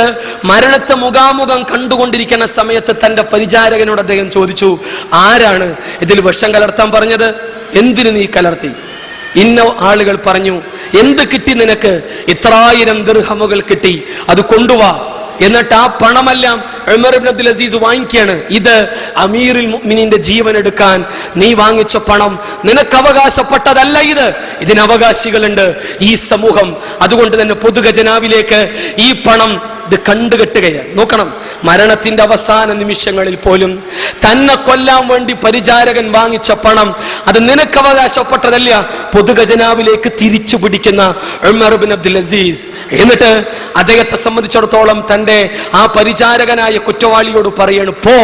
മരണത്തെ മുഖാമുഖം കണ്ടുകൊണ്ടിരിക്കുന്ന സമയത്ത് തന്റെ പരിചാരകനോട് അദ്ദേഹം ചോദിച്ചു, ആരാണ് ഇതിൽ വിഷം കലർത്താൻ പറഞ്ഞത്? എന്തിനു നീ കലർത്തി? ഇന്ന ആളുകൾ പറഞ്ഞു. എന്ത് കിട്ടി നിനക്ക്? 1,000 ദിർഹമുകൾ കിട്ടി, അത് കൊണ്ടുവാ. എന്നിട്ട് ആ പണമെല്ലാം ഉമർ ഇബ്നു അബ്ദുൽ അസീസ് വാങ്ങിക്കുകയാണ്. ഇത് അമീറുൽ മുഅ്മിനീന്റെ ജീവൻ എടുക്കാൻ നീ വാങ്ങിച്ച പണം, നിനക്ക് അവകാശപ്പെട്ടതല്ല, ഇതിന് അവകാശികളുണ്ട്, ഈ സമൂഹം. അതുകൊണ്ട് തന്നെ പൊതുഖജനാവിലേക്ക് ഈ പണം ഇത് കണ്ടുകെട്ടുകയാണ്. നോക്കണം, മരണത്തിന്റെ അവസാന നിമിഷങ്ങളിൽ പോലും തന്നെ കൊല്ലാൻ വേണ്ടി പരിചാരകൻ വാങ്ങിച്ച പണം അത് നിനക്ക് അവകാശപ്പെട്ടതല്ല, പൊതുഖജനാവിലേക്ക് തിരിച്ചു പിടിക്കുന്ന ഉമർ ഇബ്നു അബ്ദുൽ അസീസ്. എന്നിട്ട് അദ്ദേഹത്തെ സംബന്ധിച്ചിടത്തോളം തന്റെ ആ പരിചാരകനായ കുറ്റവാളിയോട് പറയാണ്, പോ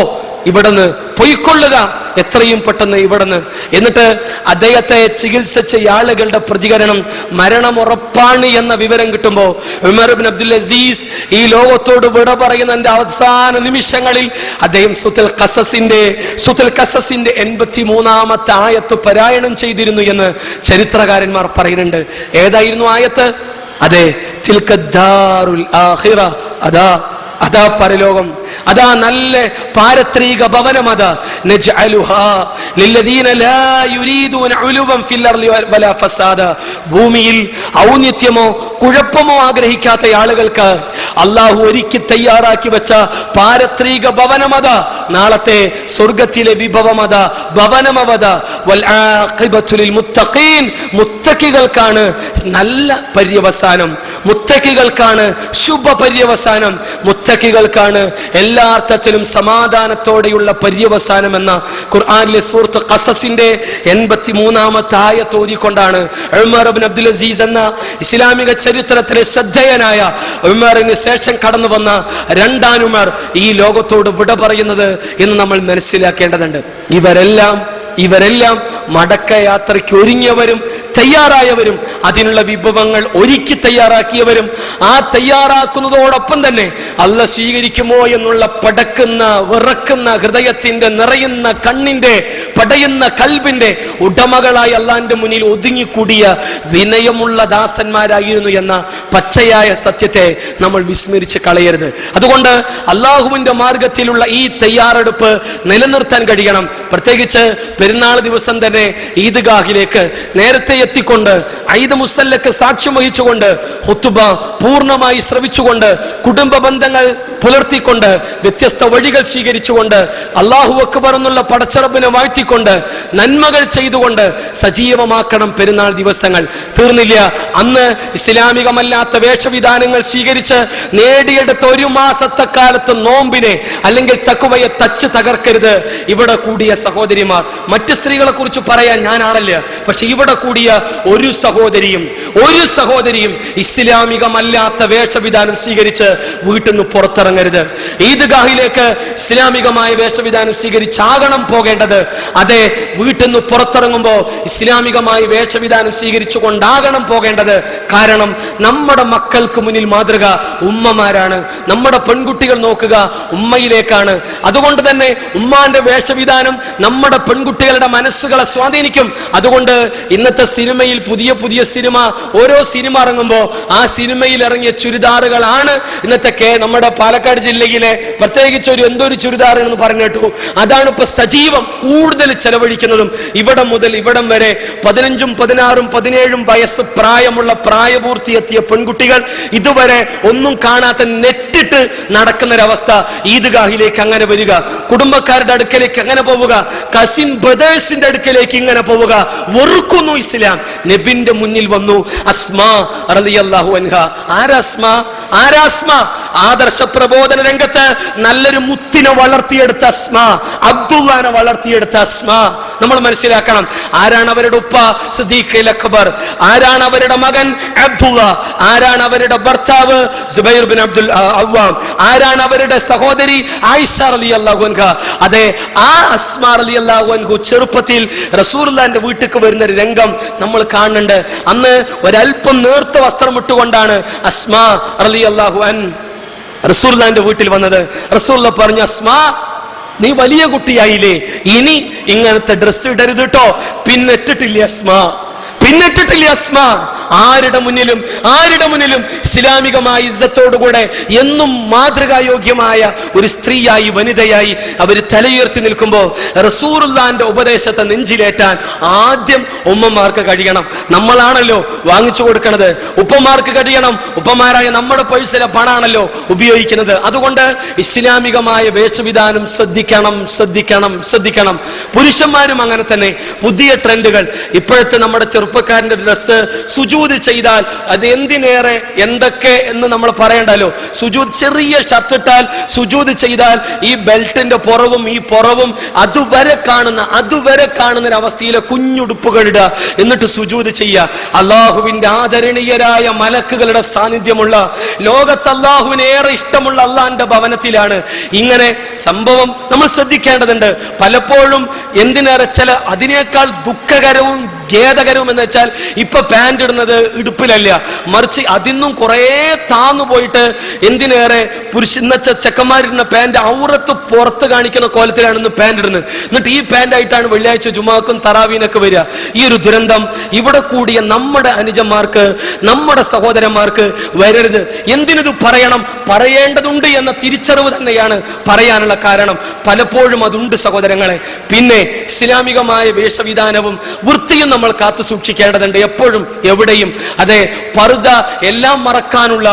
ഇവിടുന്ന്, പൊയ്ക്കൊള്ളുക, എത്രയും പെട്ടെന്ന് ഇവിടുന്ന്. എന്നിട്ട് അദ്ദേഹത്തെ ചികിത്സിച്ച ആളുകളുടെ പ്രതികരണം മരണം ഉറപ്പാണ് എന്ന വിവരം കിട്ടുമ്പോൾ ഉമർ ഇബ്നു അബ്ദുൽ അസീസ് ഈ ലോകത്തോട് വിട പറയുന്നതിന്റെ അവസാന നിമിഷങ്ങളിൽ അദ്ദേഹം സൂറത്തുൽ ഖസസിന്റെ 83-ാമത്തെ ആയത്ത് പാരായണം ചെയ്തിരുന്നു എന്ന് ചരിത്രകാരന്മാർ പറയുന്നുണ്ട്. ഏതായിരുന്നു ആയത്ത്? അതെ, തിൽക്കദ്ദാറുൽ ആഖിറ, അതാ പരലോകം, അതാ നല്ല പാരത്രിക ഭവനം, അതാ നജ്അലുഹാ ലില്ലദീന ലാ യുരീദൂന ഉലുവൻ ഫിൽ അർളി വലാ ഫസാദ, ഭൂമിയിൽ ഔന്നിത്യമോ കുഴപ്പമോ ആഗ്രഹിക്കാത്ത ആളുകൾക്ക് അല്ലാഹു ഒരുക്കി തയ്യാറാക്കി വെച്ച പാരത്രിക ഭവനമത, നാളത്തെ സ്വർഗ്ഗത്തിലെ വിഭവമത, ഭവനമത. വൽ ആഖിബത്തു ലിൽ മുത്തഖീൻ, മുത്തഖികൾക്കാണ് നല്ല പര്യവസാനം, മുത്തഖികൾക്കാണ് ശുഭ പര്യവസാനം, മുത്തഖികൾക്കാണ് എല്ലാ അർത്ഥത്തിലും സമാധാനത്തോടെയുള്ള പര്യവസാനം എന്ന ഖുർആനിലെ സൂറത്ത് ഖസസിന്റെ 83-ാമത്തെ ആയത്ത് ഓതിക്കൊണ്ടാണ് ഉമർ ഇബ്നു അബ്ദുൽ അസീസ് എന്ന ഇസ്ലാമിക ചരിത്രത്തിലെ ശ്രദ്ധേയനായ ഉമറിന് ശേഷം കടന്നു വന്ന രണ്ടാം ഉമർ ഈ ലോകത്തോട് വിട പറയുന്നത് എന്ന് നമ്മൾ മനസ്സിലാക്കേണ്ടതുണ്ട്. ഇവരെല്ലാം മടക്കയാത്രയ്ക്ക് ഒരുങ്ങിയവരും തയ്യാറായവരും അതിനുള്ള വിഭവങ്ങൾ ഒരുക്കി തയ്യാറാക്കിയവരും ആ തയ്യാറാക്കുന്നതോടൊപ്പം തന്നെ അല്ല സ്വീകരിക്കുമോ എന്നുള്ള പടക്കുന്ന വിറക്കുന്ന ഹൃദയത്തിന്റെ നിറയുന്ന കണ്ണിന്റെ പടയുന്ന കൽബിന്റെ ഉടമകളായി അള്ളാന്റെ മുന്നിൽ ഒതുങ്ങിക്കൂടിയ വിനയമുള്ള ദാസന്മാരായിരുന്നു എന്ന പച്ചയായ സത്യത്തെ നമ്മൾ വിസ്മരിച്ച് കളയരുത്. അതുകൊണ്ട് അള്ളാഹുവിന്റെ മാർഗത്തിലുള്ള ഈ തയ്യാറെടുപ്പ് നിലനിർത്താൻ കഴിയണം. പ്രത്യേകിച്ച് പെരുന്നാൾ ദിവസം തന്നെ ഈദ്ഗാഹിലേക്ക് നേരത്തെ എത്തിക്കൊണ്ട് ഈദ് മുസല്ലക്ക് സാക്ഷ്യം വഹിച്ചുകൊണ്ട് ഖുതുബ പൂർണ്ണമായി ശ്രവിച്ചുകൊണ്ട് കുടുംബ ബന്ധങ്ങൾ പുലർത്തിക്കൊണ്ട് വ്യത്യസ്ത വഴികൾ സ്വീകരിച്ചുകൊണ്ട് അല്ലാഹു അക്ബർ എന്നുള്ള പടച്ചറബിനെ വാഴ്ത്തിക്കൊണ്ട് നന്മകൾ ചെയ്തുകൊണ്ട് സജീവമാക്കണം പെരുന്നാൾ ദിവസങ്ങൾ. തീർന്നില്ല, അന്ന് ഇസ്ലാമികമല്ലാത്ത വേഷവിധാനങ്ങൾ സ്വീകരിച്ച് നേടിയെടുത്ത ഒരു മാസത്തെ കാലത്ത് നോമ്പിനെ അല്ലെങ്കിൽ തഖ്വയെ തച്ച് തകർക്കരുത്. ഇവിടെ കൂടിയ സഹോദരിമാർ, മറ്റ് സ്ത്രീകളെ കുറിച്ച് പറയാൻ ഞാനാണല്ല, പക്ഷെ ഇവിടെ കൂടിയ ഒരു സഹോദരിയും ഇസ്ലാമികമല്ലാത്ത വേഷവിധാനം സ്വീകരിച്ച് വീട്ടിൽ നിന്ന് പുറത്തിറങ്ങരുത്. ഈദ്ഗാഹിലേക്ക് ഇസ്ലാമികമായ വേഷവിധാനം സ്വീകരിച്ചാകണം പോകേണ്ടത്. അതെ, വീട്ടിൽ നിന്ന് പുറത്തിറങ്ങുമ്പോ ഇസ്ലാമികമായ വേഷവിധാനം സ്വീകരിച്ചു കൊണ്ടാകണം പോകേണ്ടത്. കാരണം നമ്മുടെ മക്കൾക്ക് മുന്നിൽ മാതൃക ഉമ്മമാരാണ്. നമ്മുടെ പെൺകുട്ടികൾ നോക്കുക ഉമ്മയിലേക്കാണ്. അതുകൊണ്ട് തന്നെ ഉമ്മാന്റെ വേഷവിധാനം നമ്മുടെ പെൺകുട്ടികളുടെ മനസ്സുകളെ സ്വാധീനിക്കും. അതുകൊണ്ട് ഇന്നത്തെ സിനിമയിൽ പുതിയ സിനിമ, ഓരോ സിനിമ ഇറങ്ങുമ്പോൾ ആ സിനിമയിൽ ഇറങ്ങിയ ചുരിദാറുകളാണ് ഇന്നത്തെ നമ്മുടെ പാലക്കാട് ജില്ലയിലെ പ്രത്യേകിച്ച് എന്തൊരു ചുരിദാർ എന്ന് പറഞ്ഞു കേട്ടു. അതാണ് ഇപ്പൊ സജീവം കൂടുതൽ ചെലവഴിക്കുന്നതും. ഇവിടെ മുതൽ ഇവിടം വരെ 15, 16, 17 വയസ്സ് പ്രായമുള്ള പ്രായപൂർത്തിയെത്തിയ പെൺകുട്ടികൾ ഇതുവരെ ഒന്നും കാണാത്ത നെറ്റിട്ട് നടക്കുന്നൊരവസ്ഥ. ഈദ്ഗാഹിലേക്ക് അങ്ങനെ വരിക, കുടുംബക്കാരുടെ അടുക്കലേക്ക് അങ്ങനെ പോവുക, കസിൻ ബ്രദേഴ്സിന്റെ അടുക്കലേക്ക് ഇങ്ങനെ പോവുക. വെറുക്കുന്നു ഇസ്ലാം. നബിന്റെ മുന്നിൽ വന്നു അസ്മാ റളിയല്ലാഹു അൻഹ. ആരാസ്മാ? ആദർശ പ്രബോധന രംഗത്ത് നല്ലൊരു മുത്തിനെ വളർത്തിയെടുത്ത അസ്മാ, അബ്ദുല്ലാനെ വളർത്തിയെടുത്ത അസ്മാ. നമ്മൾ മനസ്സിലാക്കണം, ആരാണ് അവരുടെ ഉപ്പ സിദ്ദീഖ് അക്ബർ, ആരാണ് അവരുടെ മകൻ അബ്ദുള്ള, ആരാണ് അവരുടെ ഭർത്താവ് സുബൈർ ബിൻ അബ്ദുൽ അവ്വാം, ആരാണ് അവരുടെ സഹോദരി ആയിഷ റളിയല്ലാഹു അൻഹ. അതെ, ആ അസ്മാ റളിയല്ലാഹു അൻഹു ചെറുപ്പത്തിൽ റസൂലുള്ളാഹിന്റെ വീട്ടിലേക്ക് വരുന്ന ഒരു രംഗം നമ്മൾ കാണുന്നുണ്ട്. അന്ന് ഒരല്പം നേർത്ത വസ്ത്രം ഇട്ടുകൊണ്ടാണ് അസ്മാ റളിയല്ലാഹു അൻഹ റസൂലുള്ളാഹിന്റെ വീട്ടിൽ വന്നത്. റസൂലുള്ളാഹി പറഞ്ഞു, അസ്മാ, നീ വലിയ കുട്ടിയായില്ലേ, ഇനി ഇങ്ങനത്തെ ഡ്രസ് ഇടരുത് കേട്ടോ. പിന്നിട്ടിട്ടില്ല അസ്മാ. ആരുടെ മുന്നിലും ഇസ്ലാമികമായ ഇസ്സത്തോടുകൂടെ എന്നും മാതൃകായോഗ്യമായ ഒരു സ്ത്രീയായി, വനിതയായി അവർ തലയുയർത്തി നിൽക്കുമ്പോൾ റസൂലുള്ളാഹിന്റെ ഉപദേശത്തെ നെഞ്ചിലേറ്റാൻ ആദ്യം ഉമ്മമാർക്ക് കഴിയണം. നമ്മളാണല്ലോ വാങ്ങിച്ചു കൊടുക്കുന്നത്, ഉപ്പമാർക്ക് കഴിയണം. ഉപ്പമാരായ നമ്മുടെ പൈസയിലെ പണാണല്ലോ ഉപയോഗിക്കുന്നത്. അതുകൊണ്ട് ഇസ്ലാമികമായ വേഷവിധാനം ശ്രദ്ധിക്കണം. പുരുഷന്മാരും അങ്ങനെ തന്നെ. പുതിയ ട്രെൻഡുകൾ, ഇപ്പോഴത്തെ നമ്മുടെ ചെറുപ്പക്കാരന്റെ ഡ്രസ്സ് സുജൂദ് ചെയ്താൽ അത് എന്തിനേറെ എന്തൊക്കെ എന്ന് നമ്മൾ പറയണ്ടല്ലോ. സുജൂദ്, ചെറിയ ഷർട്ട് ഇട്ടാൽ സുജൂദ് ചെയ്താൽ ഈ ബെൽറ്റിന്റെ പുറവും ഈ പുറവും അതുവരെ കാണുന്ന അവസ്ഥയിലെ കുഞ്ഞുടുപ്പുകൾ ഇടുക, എന്നിട്ട് സുജൂദ് ചെയ്യുക. അള്ളാഹുവിന്റെ ആദരണീയരായ മലക്കുകളുടെ സാന്നിധ്യമുള്ള, ലോകത്ത് അള്ളാഹുവിന് ഏറെ ഇഷ്ടമുള്ള അള്ളാഹിന്റെ ഭവനത്തിലാണ് ഇങ്ങനെ സംഭവം. നമ്മൾ ശ്രദ്ധിക്കേണ്ടതുണ്ട്. പലപ്പോഴും എന്തിനേറെ അതിനേക്കാൾ ദുഃഖകരവും ഖേദകരവും എന്ന് വെച്ചാൽ ഇപ്പൊ പാന്റ് ഇടുന്നത് ഇടുപ്പിലല്ല, മറിച്ച് അതിന്നും കുറെ താന്നു പോയിട്ട് എന്തിനേറെ ചെക്കന്മാരിടുന്ന പാന്റ് ഔറത്ത് പുറത്ത് കാണിക്കുന്ന കോലത്തിലാണ് ഇന്ന് പാന്റ് ഇടുന്നത്. എന്നിട്ട് ഈ പാന്റായിട്ടാണ് വെള്ളിയാഴ്ച ജുമാക്കും തറാവീനൊക്കെ വരിക. ഈ ഒരു ദുരന്തം ഇവിടെ കൂടിയ നമ്മുടെ അനുജന്മാർക്ക്, നമ്മുടെ സഹോദരന്മാർക്ക് വരരുത്. എന്തിനിത് പറയേണ്ടതുണ്ട് എന്ന തിരിച്ചറിവ് തന്നെയാണ് പറയാനുള്ള കാരണം. പലപ്പോഴും അതുണ്ട് സഹോദരങ്ങളെ. പിന്നെ ഇസ്ലാമികമായ വേഷവിധാനവും വൃത്തിയും നമ്മൾ കാത്തു സൂക്ഷിക്കേണ്ടതുണ്ട് എപ്പോഴും എവിടെയും. അതെ, പർദ എല്ലാം മറക്കാനുള്ള,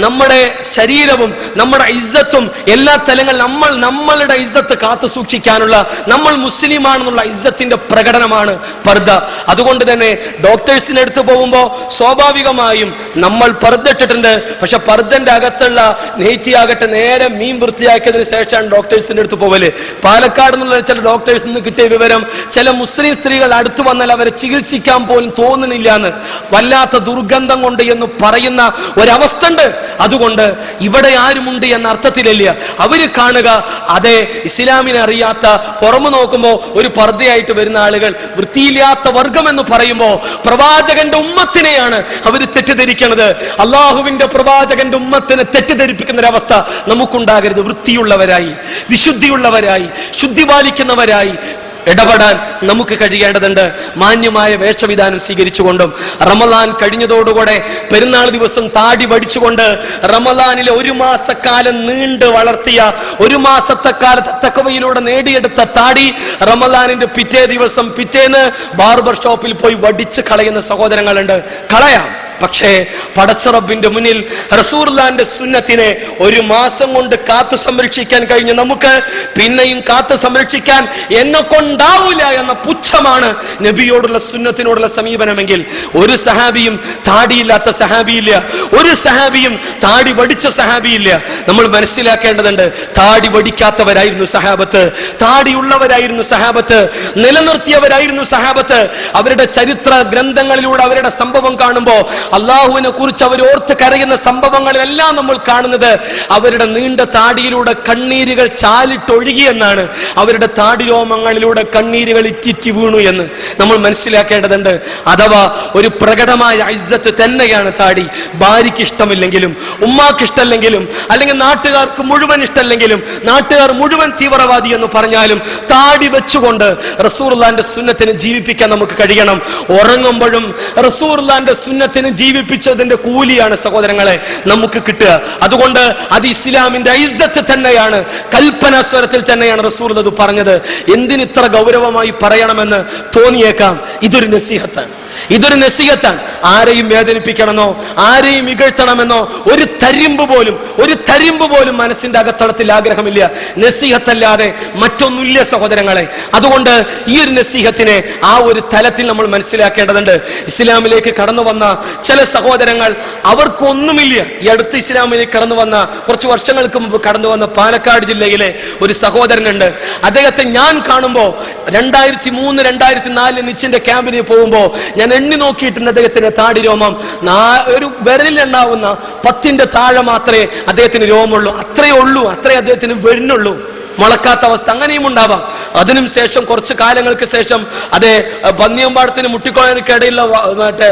നമ്മുടെ ശരീരവും നമ്മുടെ ഇസ്സത്തും എല്ലാ തലങ്ങളും നമ്മളുടെ ഇസ്സത്ത് കാത്തു സൂക്ഷിക്കാനുള്ള, നമ്മൾ മുസ്ലിമാണെന്നുള്ള ഇസ്സത്തിന്റെ പ്രകടനമാണ് പർദ. അതുകൊണ്ട് തന്നെ ഡോക്ടേഴ്സിന്റെ അടുത്ത് പോകുമ്പോൾ സ്വാഭാവികമായും നമ്മൾ പർദ ഇട്ടിട്ടുണ്ട്, പക്ഷെ പർദന്റെ അകത്തുള്ള നെയ്റ്റി ആകട്ടെ നേരെ മീൻ വൃത്തിയാക്കിയതിനു ശേഷമാണ് ഡോക്ടേഴ്സിന്റെ അടുത്ത് പോവല്. പാലക്കാട് എന്നുള്ള ചില ഡോക്ടേഴ്സിൽ നിന്ന് കിട്ടിയ വിവരം, ചില മുസ്ലിം സ്ത്രീകൾ അടുത്ത് വന്നാൽ അവരെ ചികിത്സിക്കാൻ പോലും തോന്നുന്നില്ല എന്ന്, വല്ലാത്ത ദുർഗന്ധം കൊണ്ട് എന്ന് പറയുന്ന ഒരവസ്ഥ ഉണ്ട്. അതുകൊണ്ട് ഇവിടെ ആരുമുണ്ട് എന്ന അർത്ഥത്തിലല്ല അവര് കാണുക. അതെ, ഇസ്ലാമിനെ അറിയാത്ത, പുറമു നോക്കുമ്പോ ഒരു പർദ്ദയായിട്ട് വരുന്ന ആളുകൾ വൃത്തിയില്ലാത്ത വർഗം എന്ന് പറയുമ്പോ പ്രവാചകന്റെ ഉമ്മത്തിനെയാണ് അവർ തെറ്റിദ്ധരിക്കുന്നത്. അള്ളാഹുവിന്റെ പ്രവാചകന്റെ ഉമ്മത്തിനെ തെറ്റിദ്ധരിപ്പിക്കുന്ന ഒരവസ്ഥ നമുക്കുണ്ടാകരുത്. വൃത്തിയുള്ളവരായി, വിശുദ്ധിയുള്ളവരായി, ശുദ്ധി പാലിക്കുന്നവരായി ഇടപെടാൻ നമുക്ക് കഴിയേണ്ടതുണ്ട്. മാന്യമായ വേഷവിധാനം സ്വീകരിച്ചുകൊണ്ടും റമദാൻ കഴിഞ്ഞതോടുകൂടെ പെരുന്നാൾ ദിവസം താടി വടിച്ചുകൊണ്ട് റമദാനിലെ 1 മാസക്കാലം നീണ്ട് വളർത്തിയ, 1 മാസത്തെ കാലത്ത് തഖ്വയിലൂടെ നേടിയെടുത്ത താടി റമദാനിന്റെ പിറ്റേന്ന് ബാർബർ ഷോപ്പിൽ പോയി വടിച്ച് കളയുന്ന സഹോദരങ്ങളുണ്ട്. കളയാം, പക്ഷേ പടച്ച റബ്ബിന്റെ മുന്നിൽ റസൂലുള്ളാഹിന്റെ സുന്നത്തിനെ 1 മാസം കൊണ്ട് കാത്തു സംരക്ഷിക്കാൻ കഴിഞ്ഞ നമുക്ക് പിന്നെയും കാത്തു സംരക്ഷിക്കാൻ എന്നെ കൊണ്ടാവൂല എന്ന പുച്ഛമാണ് നബിയോടുള്ള സുന്നത്തിനോടുള്ള സമീപനമെങ്കിൽ, ഒരു സഹാബിയും താടിയില്ലാത്ത സഹാബിയില്ല, ഒരു സഹാബിയും താടി വടിച്ച സഹാബിയില്ല. നമ്മൾ മനസ്സിലാക്കേണ്ടതുണ്ട്, താടി വടിക്കാത്തവരായിരുന്നു സഹാബത്ത്, താടിയുള്ളവരായിരുന്നു സഹാബത്ത്, നിലനിർത്തിയവരായിരുന്നു സഹാബത്ത്. അവരുടെ ചരിത്ര ഗ്രന്ഥങ്ങളിലൂടെ അവരുടെ സംഭവം കാണുമ്പോൾ അള്ളാഹുവിനെ കുറിച്ച് അവർ ഓർത്ത് കരയുന്ന സംഭവങ്ങളിലെല്ലാം നമ്മൾ കാണുന്നത് അവരുടെ നീണ്ട താടിയിലൂടെ കണ്ണീരുകൾ ചാലിട്ടൊഴുകി എന്നാണ്. അവരുടെ താടിരോമങ്ങളിലൂടെ കണ്ണീരുകൾ ഇറ്റിറ്റി വീണു എന്ന് നമ്മൾ മനസ്സിലാക്കേണ്ടതുണ്ട്. അഥവാ ഒരു പ്രകടമായ ഇസ്സത്ത് തന്നെയാണ് താടി. ഭാര്യയ്ക്ക് ഇഷ്ടമില്ലെങ്കിലും, ഉമ്മാക്ക് ഇഷ്ടമല്ലെങ്കിലും, അല്ലെങ്കിൽ നാട്ടുകാർക്ക് മുഴുവൻ ഇഷ്ടമല്ലെങ്കിലും, നാട്ടുകാർ മുഴുവൻ തീവ്രവാദി എന്ന് പറഞ്ഞാലും താടി വെച്ചുകൊണ്ട് റസൂലുള്ളാഹിന്റെ സുന്നത്തിനെ ജീവിപ്പിക്കാൻ നമുക്ക് കഴിയണം. ഉറങ്ങുമ്പോഴും റസൂലുള്ളാഹിന്റെ സുന്നത്തിനെ ജീവിപ്പിച്ചതിന്റെ കൂലിയാണ് സഹോദരങ്ങളെ നമുക്ക് കിട്ടുക. അതുകൊണ്ട് അത് ഇസ്ലാമിന്റെ ഇസ്സത്ത് തന്നെയാണ്. കൽപ്പന സ്വരത്തിൽ തന്നെയാണ് റസൂൽ അത് പറഞ്ഞത്. എന്തിന് ഇത്ര ഗൗരവമായി പറയണമെന്ന് തോന്നിയേക്കാം. ഇതൊരു നസീഹത്താണ്, ഇതൊരു നസീഹത്താണ്. ആരെയും വേദനിപ്പിക്കണമെന്നോ ആരെയും ഇകഴ്ത്തണമെന്നോ ഒരു തരിമ്പ് പോലും മനസ്സിന്റെ അകത്തളത്തിൽ ആഗ്രഹമില്ല. നസീഹത്തല്ലാതെ മറ്റൊന്നുമില്ല സഹോദരങ്ങളെ. അതുകൊണ്ട് ഈ ഒരു നസീഹത്തിനെ ആ ഒരു തലത്തിൽ നമ്മൾ മനസ്സിലാക്കേണ്ടതുണ്ട്. ഇസ്ലാമിലേക്ക് കടന്നു വന്ന ചില സഹോദരങ്ങൾ, അവർക്കൊന്നുമില്ല. ഈ അടുത്ത് ഇസ്ലാമിലേക്ക് കടന്നു വന്ന, കുറച്ച് വർഷങ്ങൾക്ക് മുമ്പ് കടന്നു വന്ന പാലക്കാട് ജില്ലയിലെ ഒരു സഹോദരനുണ്ട്. അദ്ദേഹത്തെ ഞാൻ കാണുമ്പോൾ 2003-2004 നിച്ചിന്റെ ക്യാമ്പിന് പോകുമ്പോ ഞാൻ എണ്ണി നോക്കിയിട്ടുണ്ട്. അദ്ദേഹത്തിന്റെ താടി രോമം ഒരു വിരലിലുണ്ടാവുന്ന 10ന്റെ താഴെ മാത്രമേ അദ്ദേഹത്തിന് രോമമുള്ളൂ. അത്രേ അദ്ദേഹത്തിന് വരുന്നുള്ളൂ. മുളക്കാത്ത അവസ്ഥ അങ്ങനെയും ഉണ്ടാവാം. അതിനും ശേഷം കുറച്ച് കാലങ്ങൾക്ക് ശേഷം അതേ പന്നിയമ്പാടത്തിന് മുട്ടിക്കോഴനിടയിലുള്ള മറ്റേ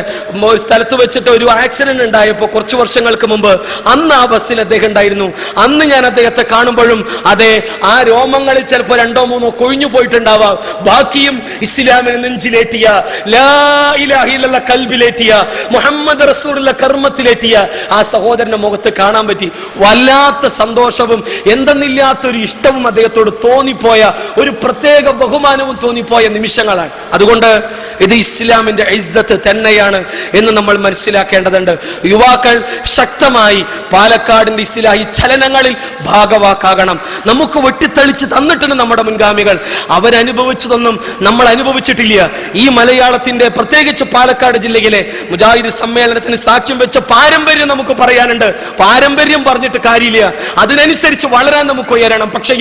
സ്ഥലത്ത് വെച്ചിട്ട് ഒരു ആക്സിഡന്റ് ഉണ്ടായപ്പോൾ കുറച്ച് വർഷങ്ങൾക്ക് മുമ്പ്, അന്ന് ആ ബസ്സിൽ അദ്ദേഹം ഉണ്ടായിരുന്നു. അന്ന് ഞാൻ അദ്ദേഹത്തെ കാണുമ്പോഴും അതേ ആ രോമങ്ങളിൽ ചിലപ്പോൾ 2-3 കൊഴിഞ്ഞു പോയിട്ടുണ്ടാവാം. ബാക്കിയും ഇസ്ലാമിനെ നെഞ്ചിലേറ്റിയ, ലാ ഇലാഹ ഇല്ലല്ലാഹ് കൽബിലേറ്റിയ, മുഹമ്മദ് റസൂലുള്ള കർമ്മത്തിലേറ്റിയ ആ സഹോദരന്റെ മുഖത്ത് കാണാൻ പറ്റി. വല്ലാത്ത സന്തോഷവും എന്തെന്നില്ലാത്തൊരു ഇഷ്ടവും അദ്ദേഹത്തോട് തോന്നിപ്പോയ, ഒരു പ്രത്യേക ബഹുമാനവും തോന്നിപ്പോയ നിമിഷങ്ങളാണ്. അതുകൊണ്ട് ഇത് ഇസ്ലാമിന്റെ ഇസ്സത്ത് തന്നെയാണ് എന്ന് നമ്മൾ മനസ്സിലാക്കേണ്ടതുണ്ട്. യുവാക്കൾ ശക്തമായി പാലക്കാടിന്റെ ഇസ്ലാഹി ചലനങ്ങളിൽ ഭാഗവാക്കാകണം. നമുക്ക് വെട്ടിത്തെളിച്ച് തന്നിട്ടുണ്ട് നമ്മുടെ മുൻഗാമികൾ. അവരനുഭവിച്ചതൊന്നും നമ്മൾ അനുഭവിച്ചിട്ടില്ല. ഈ മലയാളത്തിന്റെ, പ്രത്യേകിച്ച് പാലക്കാട് ജില്ലയിലെ മുജാഹിദ് സമ്മേളനത്തിന് സാക്ഷ്യം വെച്ച പാരമ്പര്യം നമുക്ക് പറയാനുണ്ട്. പാരമ്പര്യം പറഞ്ഞിട്ട് കാര്യമില്ല, അതിനനുസരിച്ച് വളരാൻ നമുക്ക് ഉയരണം. പക്ഷെ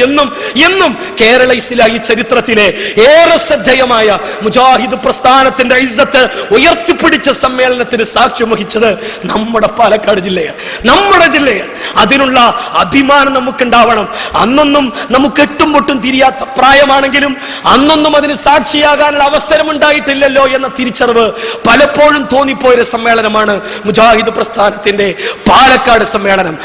എന്നും കേരള ഇസ്ലാഹി ചരിത്രത്തിലെ ഏറെ ശ്രദ്ധേയമായ മുജാഹിദ് പ്രസ്ഥാനത്തിന്റെ ഇസ്സത്ത് ഉയർത്തിപ്പിടിച്ച സമ്മേളനത്തിന് സാക്ഷ്യം വഹിച്ചത് നമ്മുടെ പാലക്കാട് ജില്ലയാണ്, നമ്മുടെ ജില്ലയാണ്. അതിനുള്ള അഭിമാനം നമുക്കുണ്ടാവണം. അന്നൊന്നും നമുക്ക് എട്ടും പൊട്ടും തിരിയാത്ത പ്രായമാണെങ്കിലും അന്നൊന്നും അതിന് സാക്ഷിയാകാനുള്ള അവസരം ഉണ്ടായിട്ടില്ലല്ലോ എന്ന തിരിച്ചറിവ് പലപ്പോഴും തോന്നിപ്പോയൊരു സമ്മേളനമാണ് മുജാഹിദ് പ്രസ്ഥാനത്തിന്റെ പാലക്കാട് സമ്മേളനം.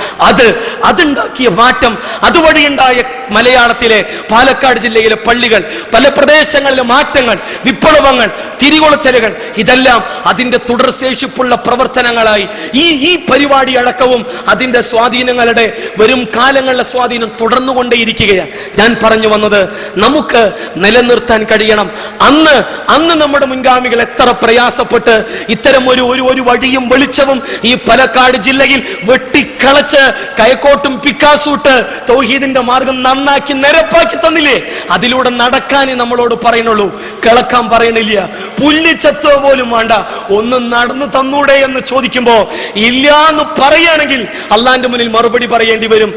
അതുണ്ടാക്കിയ മാറ്റം, അതുവഴിയുണ്ടായ മലയാളത്തിലെ പാലക്കാട് ജില്ലയിലെ പള്ളികൾ, പല പ്രദേശങ്ങളിലെ മാറ്റങ്ങൾ, വിപ്ലവങ്ങൾ, തിരികൊളുത്തലുകൾ, ഇതെല്ലാം അതിന്റെ തുടർശേഷിപ്പുള്ള പ്രവർത്തനങ്ങളായി ഈ പരിപാടി അടക്കവും അതിന്റെ സ്വാധീനങ്ങളുടെ വരും കാലങ്ങളിലെ സ്വാധീനം തുടർന്നുകൊണ്ടേയിരിക്കുകയാണ്. ഞാൻ പറഞ്ഞു വന്നത്, നമുക്ക് നിലനിർത്താൻ കഴിയണം. അന്ന് നമ്മുടെ മുൻഗാമികൾ എത്ര പ്രയാസപ്പെട്ട് ഇത്തരം ഒരു വഴിയും വെളിച്ചവും ഈ പാലക്കാട് ജില്ലയിൽ വെട്ടിക്കളച്ച് കയക്കോട്ടും പിക്കാസൂട്ട് തൗഹീദിന്റെ മാർഗം നന്നാക്കി നിരപ്പാക്കി തന്നില്ലേ? അതിലൂടെ നടക്കാനേ നമ്മളോട് പറയുന്നുള്ളൂ, കിളക്കാൻ പറയണില്ല. പുല്ലിച്ചത്തോ പോലും വേണ്ട, ഒന്ന് നടന്നു തന്നൂടെ എന്ന് ചോദിക്കുമ്പോ ഇല്ല എന്ന് പറയുകയാണെങ്കിൽ അള്ളാന്റെ മുന്നിൽ മറുപടി പറയേണ്ടി വരും.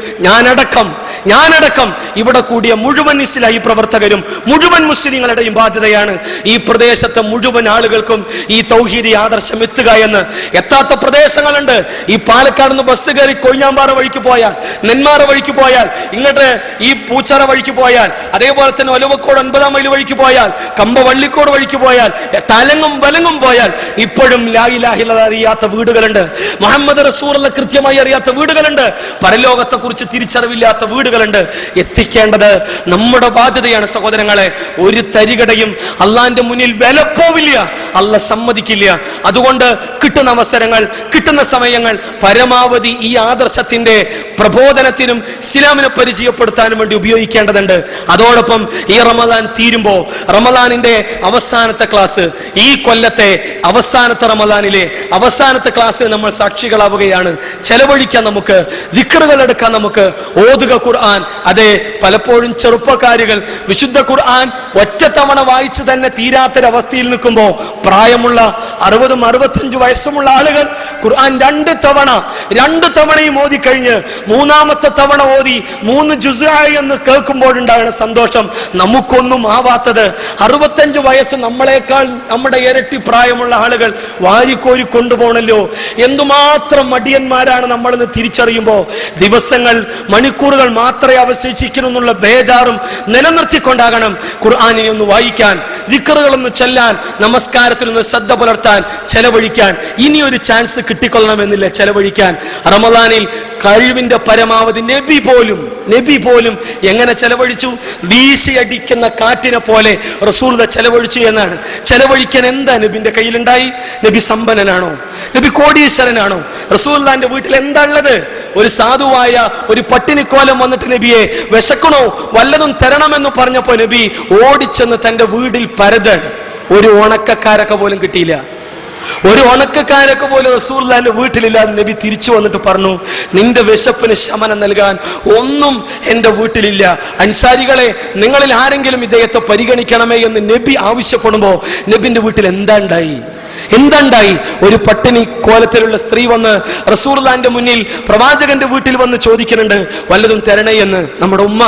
ഞാനടക്കം ഇവിടെ കൂടിയ മുഴുവൻ ഇസ്ലാഹി പ്രവർത്തകരും മുഴുവൻ മുസ്ലിങ്ങളുടെയും ബാധ്യതയാണ് ഈ പ്രദേശത്തെ മുഴുവൻ ആളുകൾക്കും ഈ തൗഹീദി ആദർശം എത്തുക എന്ന്. എത്താത്ത പ്രദേശങ്ങളുണ്ട്. ഈ പാലക്കാട് നിന്ന് ബസ് കയറി കൊഴിഞ്ഞാമ്പാറ വഴിക്ക് പോയാൽ, നെന്മാറ വഴിക്ക് പോയാൽ, ഇങ്ങോട്ട് ഈ പൂച്ചറ വഴിക്ക് പോയാൽ, അതേപോലെ തന്നെ ഒലവക്കോട് 9 മൈൽ വഴിക്ക് പോയാൽ, കമ്പ വള്ളിക്കോട് വഴിക്ക് പോയാൽ, തലങ്ങും വലങ്ങും പോയാൽ ഇപ്പോഴും ലാ ഇലാഹ ഇല്ലല്ലാഹ് അറിയാത്ത വീടുകളുണ്ട്. മുഹമ്മദ് റസൂലുള്ളാഹി കൃത്യമായി അറിയാത്ത വീടുകളുണ്ട്. പരലോകത്തെ കുറിച്ച് തിരിച്ചറിവില്ലാത്ത വീടുകളുണ്ട്. എത്തിക്കേണ്ടത് നമ്മുടെ ബാധ്യതയാണ് സഹോദരങ്ങളെ. ഒരു തരികടയും അള്ളാന്റെ മുന്നിൽ വില പോവില്ല, അള്ള സമ്മതിക്കില്ല. അതുകൊണ്ട് കിട്ടുന്ന അവസരങ്ങൾ, കിട്ടുന്ന സമയങ്ങൾ പരമാവധി ഈ ആദർശത്തിന്റെ പ്രബോധനത്തിനും ഇസ്ലാമിനെ പരിചയപ്പെടുത്താനും വേണ്ടി ഉപയോഗിക്കേണ്ടതുണ്ട്. അതോടൊപ്പം ഈ റമദാൻ തീരുമ്പോ റമദാനിന്റെ അവസാനത്തെ ക്ലാസ്, ഈ കൊല്ലത്തെ അവസാനത്തെ റമദാനിലെ അവസാനത്തെ ക്ലാസ് നമ്മൾ സാക്ഷികളാവുകയാണ്. ചെലവഴിക്കാൻ നമുക്ക്, ദിക്റുകൾ എടുക്കാൻ നമുക്ക്, ഓതുക ഖുർആൻ. അതെ, പലപ്പോഴും ചെറുപ്പക്കാരികൾ വിശുദ്ധ ഖുർആൻ ഒറ്റത്തവണ വായിച്ച് തന്നെ തീരാത്തൊരവസ്ഥയിൽ നിൽക്കുമ്പോ പ്രായമുള്ള 60-65 വയസ്സുമുള്ള ആളുകൾ ഖുർആൻ 2 തവണയും ഓതി കഴിഞ്ഞ് 3ാമത്തെ തവണ ഓതി 3 ജുസ്ആയി എന്ന് കേൾക്കുമ്പോഴുണ്ടാകുന്ന സന്തോഷം നമുക്കൊന്നും ആവാത്തത്. 65 വയസ്സ് നമ്മളെക്കാൾ നമ്മുടെ ഇരട്ടി പ്രായമുള്ള ആളുകൾ വാരിക്കോരി കൊണ്ടുപോകണല്ലോ. എന്തുമാത്രം മടിയന്മാരാണ് നമ്മളെന്ന് തിരിച്ചറിയുമ്പോൾ ദിവസങ്ങൾ, മണിക്കൂറുകൾ മാത്രമേ അവശേഷിക്കുന്നു എന്നുള്ള ബേജാറും നിലനിർത്തിക്കൊണ്ടാകണം ഖുർആനിനെ ഒന്ന് വായിക്കാൻ, ദിക്റുകളൊന്ന് ചൊല്ലാൻ, നമസ്കാരത്തിൽ ഒന്ന് ശ്രദ്ധ പുലർത്താൻ, ചെലവഴിക്കാൻ. ഇനിയൊരു ചാൻസ് കിട്ടിക്കൊള്ളണമെന്നില്ല ചെലവഴിക്കാൻ. റമദാനിൽ കഴിവിന്റെ പരമാവധി നബി പോലും എങ്ങനെ ചെലവഴിച്ചു? വീശിയടിക്കുന്ന കാറ്റിനെ പോലെ റസൂലുള്ളാഹി ചെലവഴിച്ചു എന്നാണ്. ചെലവഴിക്കാൻ എന്താ നബിന്റെ കയ്യിലുണ്ടായി? നബി സമ്പന്നനാണോ? നബി കോടീശ്വരനാണോ? റസൂലുള്ളാഹിന്റെ വീട്ടിൽ എന്താ ഉള്ളത്? ഒരു സാധുവായ ഒരു പട്ടിണിക്കോലം വന്നിട്ട് നബിയെ വിശക്കണോ, വല്ലതും തരണമെന്ന് പറഞ്ഞപ്പോ നബി ഓടിച്ചെന്ന് തന്റെ വീടിൽ പരതൻ. ഒരു ഉണക്കക്കാരൊക്കെ പോലും കിട്ടിയില്ല. ഒരു ഉണക്കക്കാരൊക്കെ പോലും റസൂലുള്ളാഹിന്റെ വീട്ടിലില്ലാതെ നബി തിരിച്ചു വന്നിട്ട് പറഞ്ഞു, നിന്റെ വിശപ്പിന് ശമനം നൽകാൻ ഒന്നും എന്റെ വീട്ടിലില്ല. അൻസാരികളെ, നിങ്ങളിൽ ആരെങ്കിലും ഇദ്ദേഹത്തെ പരിഗണിക്കണമേ എന്ന് നബി ആവശ്യപ്പെടുമ്പോ നബിന്റെ വീട്ടിൽ എന്താ ഉണ്ടായി? ഒരു പട്ടിണി കോലത്തിലുള്ള സ്ത്രീ വന്ന് റസൂലുള്ളാഹിന്റെ മുന്നിൽ പ്രവാചകന്റെ വീട്ടിൽ വന്ന് ചോദിക്കുന്നുണ്ട്, വല്ലതും തരണേ എന്ന്. നമ്മുടെ ഉമ്മ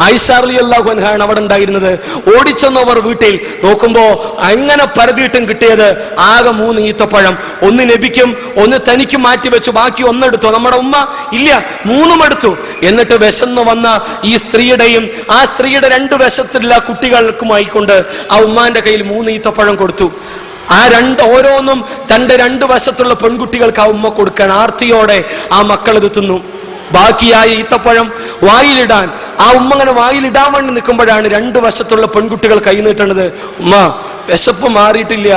ആയിഷ റളിയല്ലാഹു അൻഹയാണ് അവിടെ ഉണ്ടായിരുന്നത്. ഓടിച്ചെന്നവർ വീട്ടിൽ നോക്കുമ്പോ അങ്ങനെ പരതിയിട്ടും കിട്ടിയത് ആകെ 3 ഈത്തപ്പഴം. ഒന്ന് നബിക്കും ഒന്ന് തനിക്കും മാറ്റി വെച്ചു, ബാക്കി ഒന്നെടുത്തു. നമ്മുടെ ഉമ്മ ഇല്ല, 3ഉം എടുത്തു. എന്നിട്ട് വിശന്ന് വന്ന ഈ സ്ത്രീയുടെയും ആ സ്ത്രീയുടെ 2 വശത്തുള്ള കുട്ടികൾക്കുമായിക്കൊണ്ട് ആ ഉമ്മാന്റെ കയ്യിൽ 3 ഈത്തപ്പഴം കൊടുത്തു. ആ ഓരോന്നും തന്റെ 2 വശത്തുള്ള പെൺകുട്ടികൾക്ക് ആ ഉമ്മ കൊടുക്കാൻ ആർത്തിയോടെ ആ മക്കൾ ഇത് തിന്നു. ബാക്കിയായ ഈത്തപ്പഴം വായിലിടാൻ ആ ഉമ്മ അങ്ങനെ വായിലിടാൻ വേണ്ടി നിൽക്കുമ്പോഴാണ് 2 വശത്തുള്ള പെൺകുട്ടികൾ കൈ നീട്ടണത്. ഉമ്മ, വിശപ്പ് മാറിയിട്ടില്ല,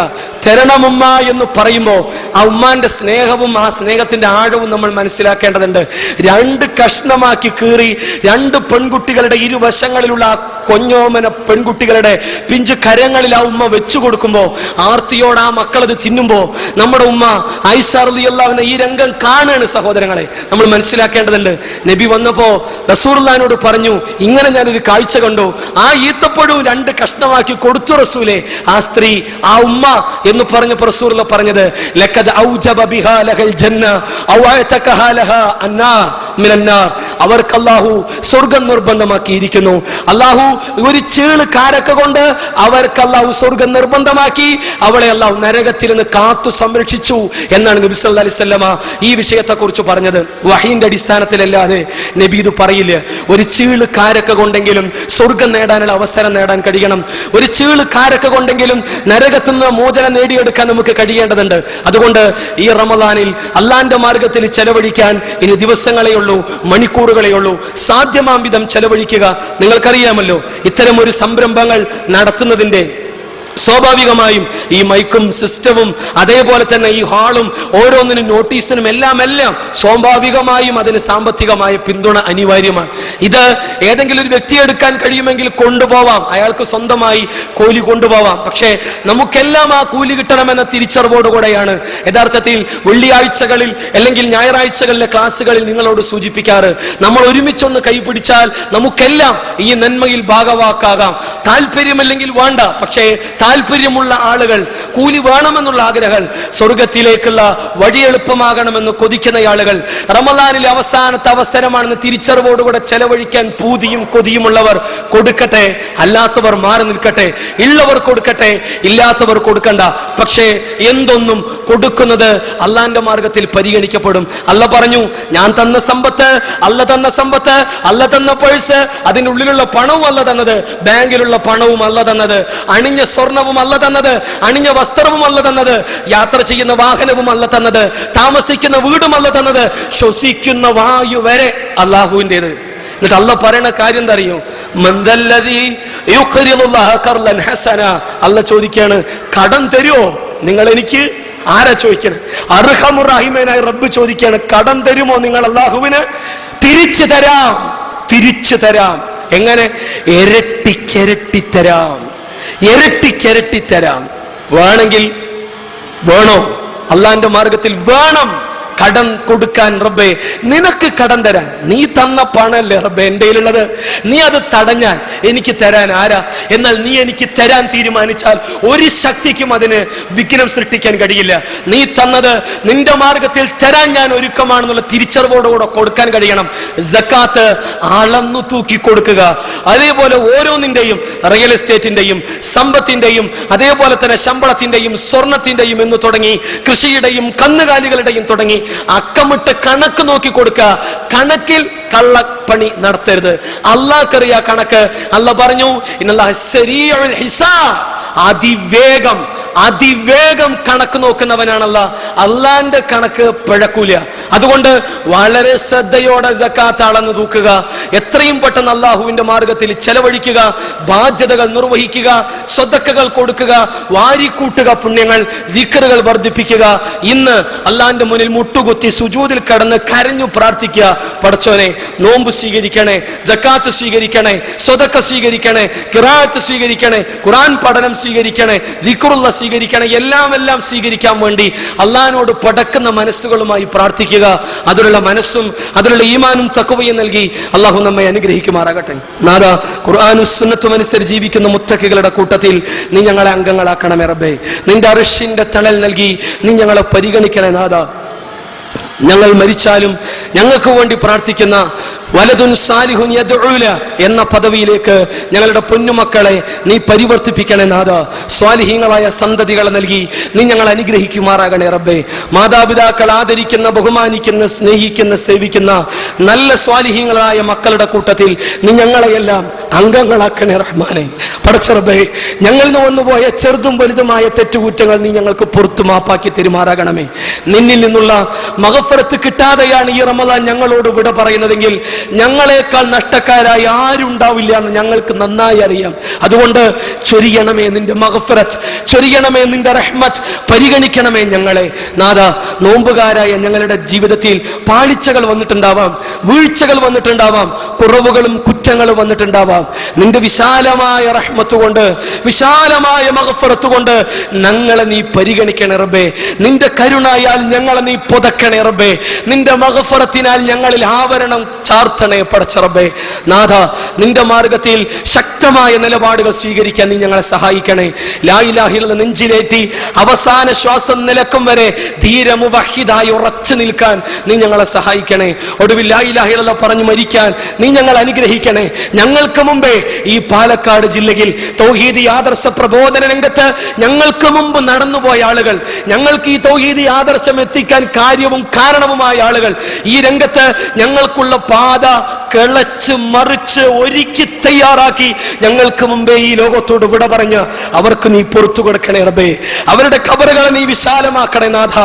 തരണമുമ്മ എന്ന് പറയുമ്പോ ആ ഉമ്മാന്റെ സ്നേഹവും ആ സ്നേഹത്തിന്റെ ആഴവും നമ്മൾ മനസ്സിലാക്കേണ്ടതുണ്ട്. 2 കഷ്ണമാക്കി കീറി 2 പെൺകുട്ടികളുടെ ഇരുവശങ്ങളിലുള്ള ആ കൊഞ്ഞോമന പെൺകുട്ടികളുടെ പിഞ്ചു കരങ്ങളിൽ ആ ഉമ്മ വെച്ചു കൊടുക്കുമ്പോ ആർത്തിയോട് ആ മക്കൾ അത് തിന്നുമ്പോ നമ്മുടെ ഉമ്മ ആയിഷ റളിയല്ലാഹു അൻഹ ഈ രംഗം കാണുകയാണ്. സഹോദരങ്ങളെ, നമ്മൾ മനസ്സിലാക്കേണ്ടതുണ്ട്. നബി വന്നപ്പോ റസൂലുള്ളാഹിനോട് പറഞ്ഞു, ഇങ്ങനെ ഞാനൊരു കാഴ്ച കണ്ടു. ആ ഈത്തപ്പഴവും 2 കഷ്ണമാക്കി കൊടുത്തു റസൂലേ. ആ സ്ത്രീ, ആ ഉമ്മ എന്ന് പറഞ്ഞപ്പോ റസൂലുള്ളാഹി പറഞ്ഞത്, ലഖദ് ഔജബ ബിഹാ ലഹൽ ജന്ന ഔ അഅതകഹാ ലഹാ അന്നാർ മിനന്നാർ. അവർക്ക് അല്ലാഹു സ്വർഗ്ഗം നിർബന്ധമാക്കിയിരിക്കുന്നു. അല്ലാഹു ഒരു ചീള് കാരക്ക കൊണ്ട് അവർക്ക് അല്ലാഹു സ്വർഗ്ഗം നിർബന്ധമാക്കി, അവളെ അല്ലാഹു നരകത്തിൽ നിന്ന് കാത്തു സംരക്ഷിച്ചു എന്നാണ് നബി സല്ലല്ലാഹു അലൈഹി വസല്ലമ ഈ വിഷയത്തെ കുറിച്ച് പറഞ്ഞത്. വഹീന്റെ അടിസ്ഥാനത്തിലല്ലാതെ നബി ഇത് പറയില്ല. ഒരു ചീള് കാരക്ക കൊണ്ടെങ്കിലും സ്വർഗ്ഗം നേടാനുള്ള അവസരം നേടാൻ കഴിയണം. ഒരു ചീള് കാരക്ക കൊണ്ടെങ്കിലും എങ്ങനെയെങ്കിലും നരകത്തുനിന്ന് മോചനം നേടിയെടുക്കാൻ നമുക്ക് കഴിയേണ്ടതുണ്ട്. അതുകൊണ്ട് ഈ റമദാനിൽ അള്ളാന്റെ മാർഗത്തിൽ ചെലവഴിക്കാൻ ഇനി ദിവസങ്ങളേ ഉള്ളൂ, മണിക്കൂറുകളേ ഉള്ളൂ. സാധ്യമാം വിധം ചെലവഴിക്കുക. നിങ്ങൾക്കറിയാമല്ലോ, ഇത്തരം ഒരു സംരംഭങ്ങൾ നടത്തുന്നതിന്റെ സ്വാഭാവികമായും ഈ മൈക്കും സിസ്റ്റവും അതേപോലെ തന്നെ ഈ ഹാളും ഓരോന്നിനും നോട്ടീസിനും എല്ലാം സ്വാഭാവികമായും അതിന് സാമ്പത്തികമായ പിന്തുണ അനിവാര്യമാണ്. ഇത് ഏതെങ്കിലും ഒരു വ്യക്തി എടുക്കാൻ കഴിയുമെങ്കിൽ കൊണ്ടുപോവാം, അയാൾക്ക് സ്വന്തമായി കൂലി കൊണ്ടുപോവാം. പക്ഷേ നമുക്കെല്ലാം ആ കൂലി കിട്ടണമെന്ന തിരിച്ചറിവോടുകൂടെയാണ് യഥാർത്ഥത്തിൽ വെള്ളിയാഴ്ചകളിൽ അല്ലെങ്കിൽ ഞായറാഴ്ചകളിലെ ക്ലാസ്സുകളിൽ നിങ്ങളോട് സൂചിപ്പിക്കാറ്. നമ്മൾ ഒരുമിച്ചൊന്ന് കൈപിടിച്ചാൽ നമുക്കെല്ലാം ഈ നന്മയിൽ ഭാഗവാക്കാകാം. താല്പര്യമില്ലെങ്കിൽ വേണ്ട, പക്ഷേ താല്പര്യമുള്ള ആളുകൾ, കൂലി വേണമെന്നുള്ള ആഗ്രഹങ്ങൾ, സ്വർഗത്തിലേക്കുള്ള വഴി എളുപ്പമാകണമെന്ന് കൊതിക്കുന്ന ആളുകൾ, റമദാനിലെ അവസാനത്തെ അവസരമാണെന്ന് തിരിച്ചറിവോടുകൂടെ ചെലവഴിക്കാൻ പൂതിയും കൊതിയുമുള്ളവർ കൊടുക്കട്ടെ, അല്ലാത്തവർ മാറി നിൽക്കട്ടെ. ഉള്ളവർ കൊടുക്കട്ടെ, ഇല്ലാത്തവർ കൊടുക്കണ്ട. പക്ഷേ എന്തൊന്നും കൊടുക്കുന്നത് അള്ളാന്റെ മാർഗത്തിൽ പരിഗണിക്കപ്പെടും. അല്ല പറഞ്ഞു, ഞാൻ തന്ന സമ്പത്ത്, അല്ല തന്ന സമ്പത്ത്, അല്ല തന്ന പേഴ്സ്, അതിൻ്റെ ഉള്ളിലുള്ള പണവും അല്ല തന്നത്, ബാങ്കിലുള്ള പണവും അല്ല തന്നത്, അണിഞ്ഞ സ്വർണവും അല്ല തന്നത്, അണിഞ്ഞ വസ്ത്രവും അല്ല തന്നത്, യാത്ര ചെയ്യുന്ന വാഹനവും അല്ല തന്നത്, താമസിക്കുന്ന വീടും അല്ല തന്നത്, ശ്വസിക്കുന്ന വായു വരെ അള്ളാഹുവിൻ്റെത്. എന്നിട്ട് അല്ല പറയുന്ന കാര്യം എന്താ അറിയോ? അല്ല ചോദിക്കാണ്, കടം തരുമോ നിങ്ങൾ എനിക്ക്? ആരാ ചോദിക്കണേ? അർഹമുറഹിമനായ റബ്ബ് ചോദിക്കാണ്, കടം തരുമോ നിങ്ങൾ അള്ളാഹുവിന്? തിരിച്ചു തരാം, തിരിച്ചു തരാം. എങ്ങനെ? ഇരട്ടിക്കിരട്ടി തരാം, ഇരട്ടിക്കിരട്ടി തരാം. വേണമെങ്കിൽ വേണോ? അള്ളാന്റെ മാർഗത്തിൽ വേണം കടം കൊടുക്കാൻ. റബ്ബേ, നിനക്ക് കടം തരാൻ നീ തന്ന പണല്ലേ റബ്ബേ എൻ്റെ കയ്യിലുള്ളത്, നീ അത് തടഞ്ഞാൽ എനിക്ക് തരാൻ ആരാ? എന്നാൽ നീ എനിക്ക് തരാൻ തീരുമാനിച്ചാൽ ഒരു ശക്തിക്കും അതിന് വിഘ്നം സൃഷ്ടിക്കാൻ കഴിയില്ല. നീ തന്നത് നിന്റെ മാർഗത്തിൽ തരാൻ ഞാൻ ഒരുക്കമാണെന്നുള്ള തിരിച്ചറിവോടുകൂടെ കൊടുക്കാൻ കഴിയണം. സക്കാത്ത് അളന്നു തൂക്കി കൊടുക്കുക. അതേപോലെ ഓരോന്നിന്റെയും, റിയൽ എസ്റ്റേറ്റിന്റെയും സമ്പത്തിന്റെയും അതേപോലെ തന്നെ ശമ്പളത്തിന്റെയും സ്വർണത്തിന്റെയും എന്ന് തുടങ്ങി കൃഷിയുടെയും കന്നുകാലികളുടെയും തുടങ്ങി അക്കമിട്ട് കണക്ക് നോക്കി കൊടുക്കുക. കണക്കിൽ കള്ളപ്പണി നടത്തരുത്. അല്ലാഹ്ക്കറിയാ കണക്ക്. അല്ലാഹ് പറഞ്ഞു, ഇന്നല്ലാഹ സരീഉൽ ഹിസാബ്, അതിവേഗം അതിവേഗം കണക്ക് നോക്കുന്നവനാണല്ല. അള്ളാന്റെ കണക്ക് പിഴക്കൂല. അതുകൊണ്ട് വളരെ ശ്രദ്ധയോടെ സക്കാത്ത് അളന്ന് തൂക്കുക. എത്രയും പെട്ടെന്ന് അള്ളാഹുവിന്റെ മാർഗത്തിൽ ചെലവഴിക്കുക, ബാധ്യതകൾ നിർവഹിക്കുക, സ്വതക്കകൾ കൊടുക്കുക, വാരിക്കൂട്ടുക, പുണ്യങ്ങൾ ദിക്റുകൾ വർദ്ധിപ്പിക്കുക. ഇന്ന് അള്ളാന്റെ മുന്നിൽ മുട്ടുകുത്തി സുജൂദിൽ കടന്ന് കരഞ്ഞു പ്രാർത്ഥിക്കുക, പടച്ചോനെ നോമ്പ് സ്വീകരിക്കണേ, സക്കാത്ത് സ്വീകരിക്കണേ, സ്വതക്ക സ്വീകരിക്കണേ, ഖിറാഅത്ത് സ്വീകരിക്കണേ, ഖുർആൻ പഠനം സ്വീകരിക്കണേ, ദിക്റുള്ള സ്വീകരിക്കണേ, എല്ലാം സ്വീകരിക്കാൻ വേണ്ടി അള്ളാഹിനോട് പടക്കുന്ന മനസ്സുകളുമായി പ്രാർത്ഥിക്കുക. അതിലുള്ള മനസ്സും അതിലുള്ള ഈമാനും തഖ്വയും നൽകി അള്ളാഹു നമ്മെ അനുഗ്രഹിക്കുമാറാകട്ടെ. നാദാ, ഖുർആനും സുന്നത്തും അനുസരിച്ച് ജീവിക്കുന്ന മുത്തഖികളുടെ കൂട്ടത്തിൽ നീ ഞങ്ങളെ അംഗങ്ങളാക്കണമേ റബ്ബേ. നിന്റെ അർശിന്റെ തണൽ നൽകി നീ ഞങ്ങളെ പരിഗണിക്കണേ നാദാ. ഞങ്ങൾ മരിച്ചാലും ഞങ്ങൾക്ക് വേണ്ടി പ്രാർത്ഥിക്കുന്ന വലതുൻ സാലിഹുൻ യദ്ഉല എന്ന പദവിയിലേക്ക് ഞങ്ങളുടെ പൊന്നുമക്കളെ നീ പരിവർത്തിപ്പിക്കണേ നാഥ. സ്വാലിഹീങ്ങളായ സന്തതികളെ നൽകി നീ ഞങ്ങൾ അനുഗ്രഹിക്കുമാറാകണേ റബ്ബേ. മാതാപിതാക്കൾ ആദരിക്കുന്ന, ബഹുമാനിക്കുന്ന, സ്നേഹിക്കുന്ന, സേവിക്കുന്ന നല്ല സ്വാലിഹീങ്ങളായ മക്കളുടെ കൂട്ടത്തിൽ നീ ഞങ്ങളെയെല്ലാം അംഗങ്ങളാക്കണേ റഹ്മാനെ. പടച്ച റബ്ബേ, ഞങ്ങളിൽ നിന്ന് വന്നുപോയ ചെറുതും വലുതുമായ തെറ്റുകുറ്റങ്ങൾ നീ ഞങ്ങൾക്ക് പുറത്തു മാപ്പാക്കി തെരുമാറാകണമേ. നിന്നിൽ നിന്നുള്ള മഗ്ഫിറത്ത് കിട്ടാതെയാണ് ഈ റമദാൻ ഞങ്ങളോട് വിട പറയുന്നതെങ്കിൽ ഞങ്ങളെക്കാൾ നഷ്ടക്കാരായി ആരുണ്ടാവില്ല എന്ന് ഞങ്ങൾക്ക് നന്നായി അറിയാം. അതുകൊണ്ട് ചൊരിയണമേ നിന്റെ മഗ്ഫിറത്ത്, ചൊരിയണമേ നിന്റെ റഹ്മത്ത്, പരിഗണിക്കണമേ ഞങ്ങളെ നാദാ. നോമ്പുകാരായ ഞങ്ങളുടെ ജീവിതത്തിൽ പാളിച്ചകൾ വന്നിട്ടുണ്ടാവാം, വീഴ്ചകൾ വന്നിട്ടുണ്ടാവാം, കുറവുകളും കുറ്റങ്ങളും വന്നിട്ടുണ്ടാവാം. നിന്റെ വിശാലമായ റഹ്മത്ത് കൊണ്ട്, വിശാലമായ മഗ്ഫിറത്ത് കൊണ്ട് ഞങ്ങളെ നീ പരിഗണിക്കണേ റബ്ബേ. നിന്റെ കരുണയാൽ ഞങ്ങളെ നീ പുതക്കണേ റബ്ബേ. നിന്റെ മഗ്ഫിറത്തിനാൽ ഞങ്ങളിൽ ആവരണം ചാർത്തണേ പടച്ച റബ്ബേ. നാഥ, നിന്റെ മാർഗത്തിൽ ശക്തമായ നിലപാടുകൾ സ്വീകരിക്കാൻ നീ ഞങ്ങളെ സഹായിക്കണേ. ലാ ഇലാഹ ഇല്ലല്ലാഹ് നെഞ്ചിലേറ്റി അവസാന ശ്വാസം നിലക്കും വരെ ധീര മുവഹിദായി ഉറച്ചു നിൽക്കാൻ നീ ഞങ്ങളെ സഹായിക്കണേ. ഒടുവിൽ ലാ ഇലാഹ ഇല്ലല്ലാഹ് പറഞ്ഞു മരിക്കാൻ നീ ഞങ്ങളെ അനുഗ്രഹിക്കണേ. ഞങ്ങൾക്ക് മുമ്പേ ഈ പാലക്കാട് ജില്ലയിൽ തൗഹീദി ആദർശ പ്രബോധന രംഗത്ത് ഞങ്ങൾക്ക് മുമ്പ് നടന്നുപോയ ആളുകൾ, ഞങ്ങൾക്ക് ഈ തൗഹീദി ആദർശം എത്തിക്കാൻ കാര്യവും കാരണവുമായ ആളുകൾ, ഈ രംഗത്ത് ഞങ്ങൾക്കുള്ള പാത പാത കിളച്ച് മറിച്ച് ഒരുക്കി തയ്യാറാക്കി ഞങ്ങൾക്ക് മുമ്പേ ഈ ലോകത്തോട് വിട പറഞ്ഞ് അവർക്ക് നീ പുറത്തു കൊടുക്കണേ റബ്ബേ. അവരുടെ ഖബറുകളെ നീ വിശാലമാക്കണേ നാഥ.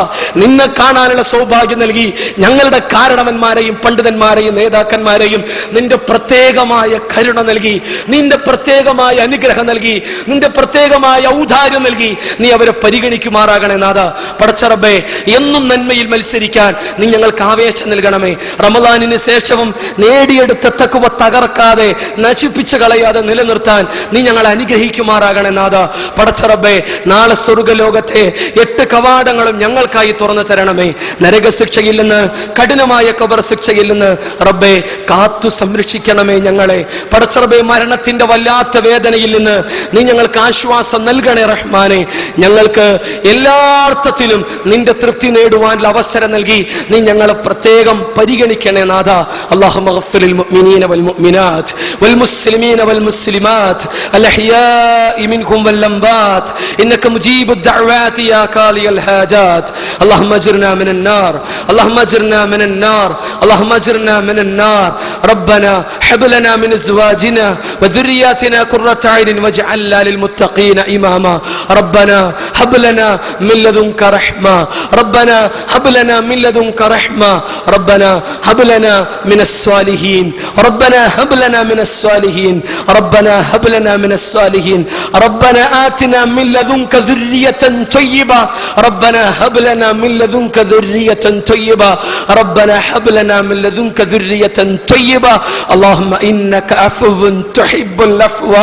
നിന്നെ കാണാനുള്ള സൗഭാഗ്യം നൽകി ഞങ്ങളുടെ കാരണവന്മാരെയും പണ്ഡിതന്മാരെയും നേതാക്കന്മാരെയും നിന്റെ പ്രത്യേകമായ കരുണ നൽകി, നിന്റെ പ്രത്യേകമായ അനുഗ്രഹം നൽകി, നിന്റെ പ്രത്യേകമായ ഔദാര്യം നൽകി നീ അവരെ പരിഗണിക്കുമാറാകണേ നാഥ. പടച്ച റബ്ബേ, എന്നും നന്മയിൽ മത്സരിക്കാൻ നീ ഞങ്ങൾക്ക് ആവേശം നൽകണമേ. റമദാനിന് ശേഷവും നേടിയെടുത്ത തഖ്വ തകർക്കാതെ നശിപ്പിച്ചു കളയാതെ നിലനിർത്താൻ നീ ഞങ്ങളെ അനുഗ്രഹിക്കുമാറാകണേ നാഥ. പടച്ച റബ്ബേ, നാളെ സ്വർഗ്ഗലോകത്തെ 8 കവാടങ്ങളും ഞങ്ങൾക്കായി തുറന്നു തരണമേ. നരകശിക്ഷയിൽ നിന്ന്, കഠിനമായ ഖബർ ശിക്ഷയിൽ നിന്ന് റബ്ബേ കാത്തു സംരക്ഷിക്കണമേ ഞങ്ങളെ. പടച്ച റബ്ബേ, മരണത്തിന്റെ വല്ലാത്ത വേദനയിൽ നിന്ന് നീ ഞങ്ങൾക്ക് ആശ്വാസം നൽകണേ റഹ്മാനെ. ഞങ്ങൾക്ക് എല്ലാ അർത്ഥത്തിലും നിന്റെ തൃപ്തി നേടുവാനുള്ള അവസരം നൽകി നീ ഞങ്ങളെ പ്രത്യേകം പരിഗണിക്കണേ നാഥ. അല്ലാഹുമ്മ ഗഫിറിൽ മുഅ്മിനീന വൽ മുഅ്മിനാത്ത് വൽ മുസ്ലിമീന വൽ മുസ്ലിമാത്ത് അൽ അഹ്യാഇ മിൻഹും വൽ അംവാത്ത് ഇന്നക മുജീബുദ് ദഅവാതി യാ ഖാലിയൽ ഹാജാത്ത്. اللهم اجرنا من النار، اللهم اجرنا من النار، اللهم اجرنا من النار. ربنا هب لنا من ازواجنا وذرياتنا قرة اعين واجعلنا للمتقين اماما. ربنا هب لنا من لدنك رحمة، ربنا هب لنا من لدنك رحمة، ربنا هب لنا من الصالحين، ربنا هب لنا من الصالحين، ربنا هب لنا من الصالحين. ربنا آتنا من لدنك ذرية طيبة، ربنا هب لنا من لدنك ذرية طيبة، ربنا هب لنا من لدنك ذرية طيبة. اللهم إنك عفو تحب العفو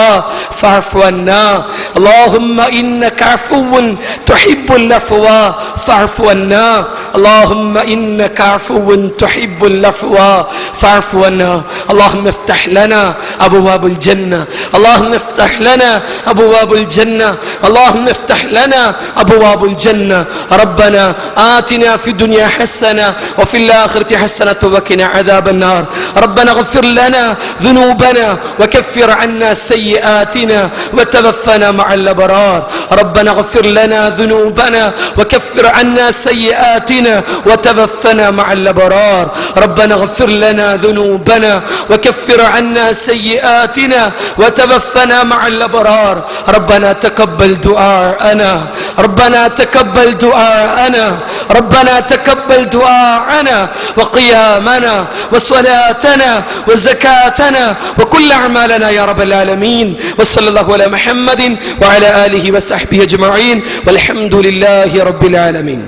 فاعف عنا، اللهم إنك عفو تحب العفو فاعف عنا، اللهم إنك عفو تحب العفو فاعف عنا. اللهم افتح لنا أبواب الجنة، اللهم افتح لنا أبواب الجنة، اللهم افتح لنا أبواب الجنة. ربنا آتنا في الدنيا حسنة وفي الآخرة حسنة وقنا عذاب النار. ربنا اغفر لنا ذنوبنا وكفر عنا سيئاتنا وتوفنا مع الأبرار. ربنا اغفر لنا ذنوبنا وكفر عنا سيئاتنا وتوفنا مع الأبرار. ربنا اغفر لنا ذنوبنا وكفر عنا سيئاتنا وتوفنا مع الأبرار. ربنا تقبل دعاءنا، ربنا تقبل دعاءنا، ربنا تقبل دعاءنا وقيامنا وصلاتنا وزكاتنا وكل أعمالنا يا رب العالمين. وصلى الله على محمد وعلى آله وصحبه أجمعين والحمد لله رب العالمين.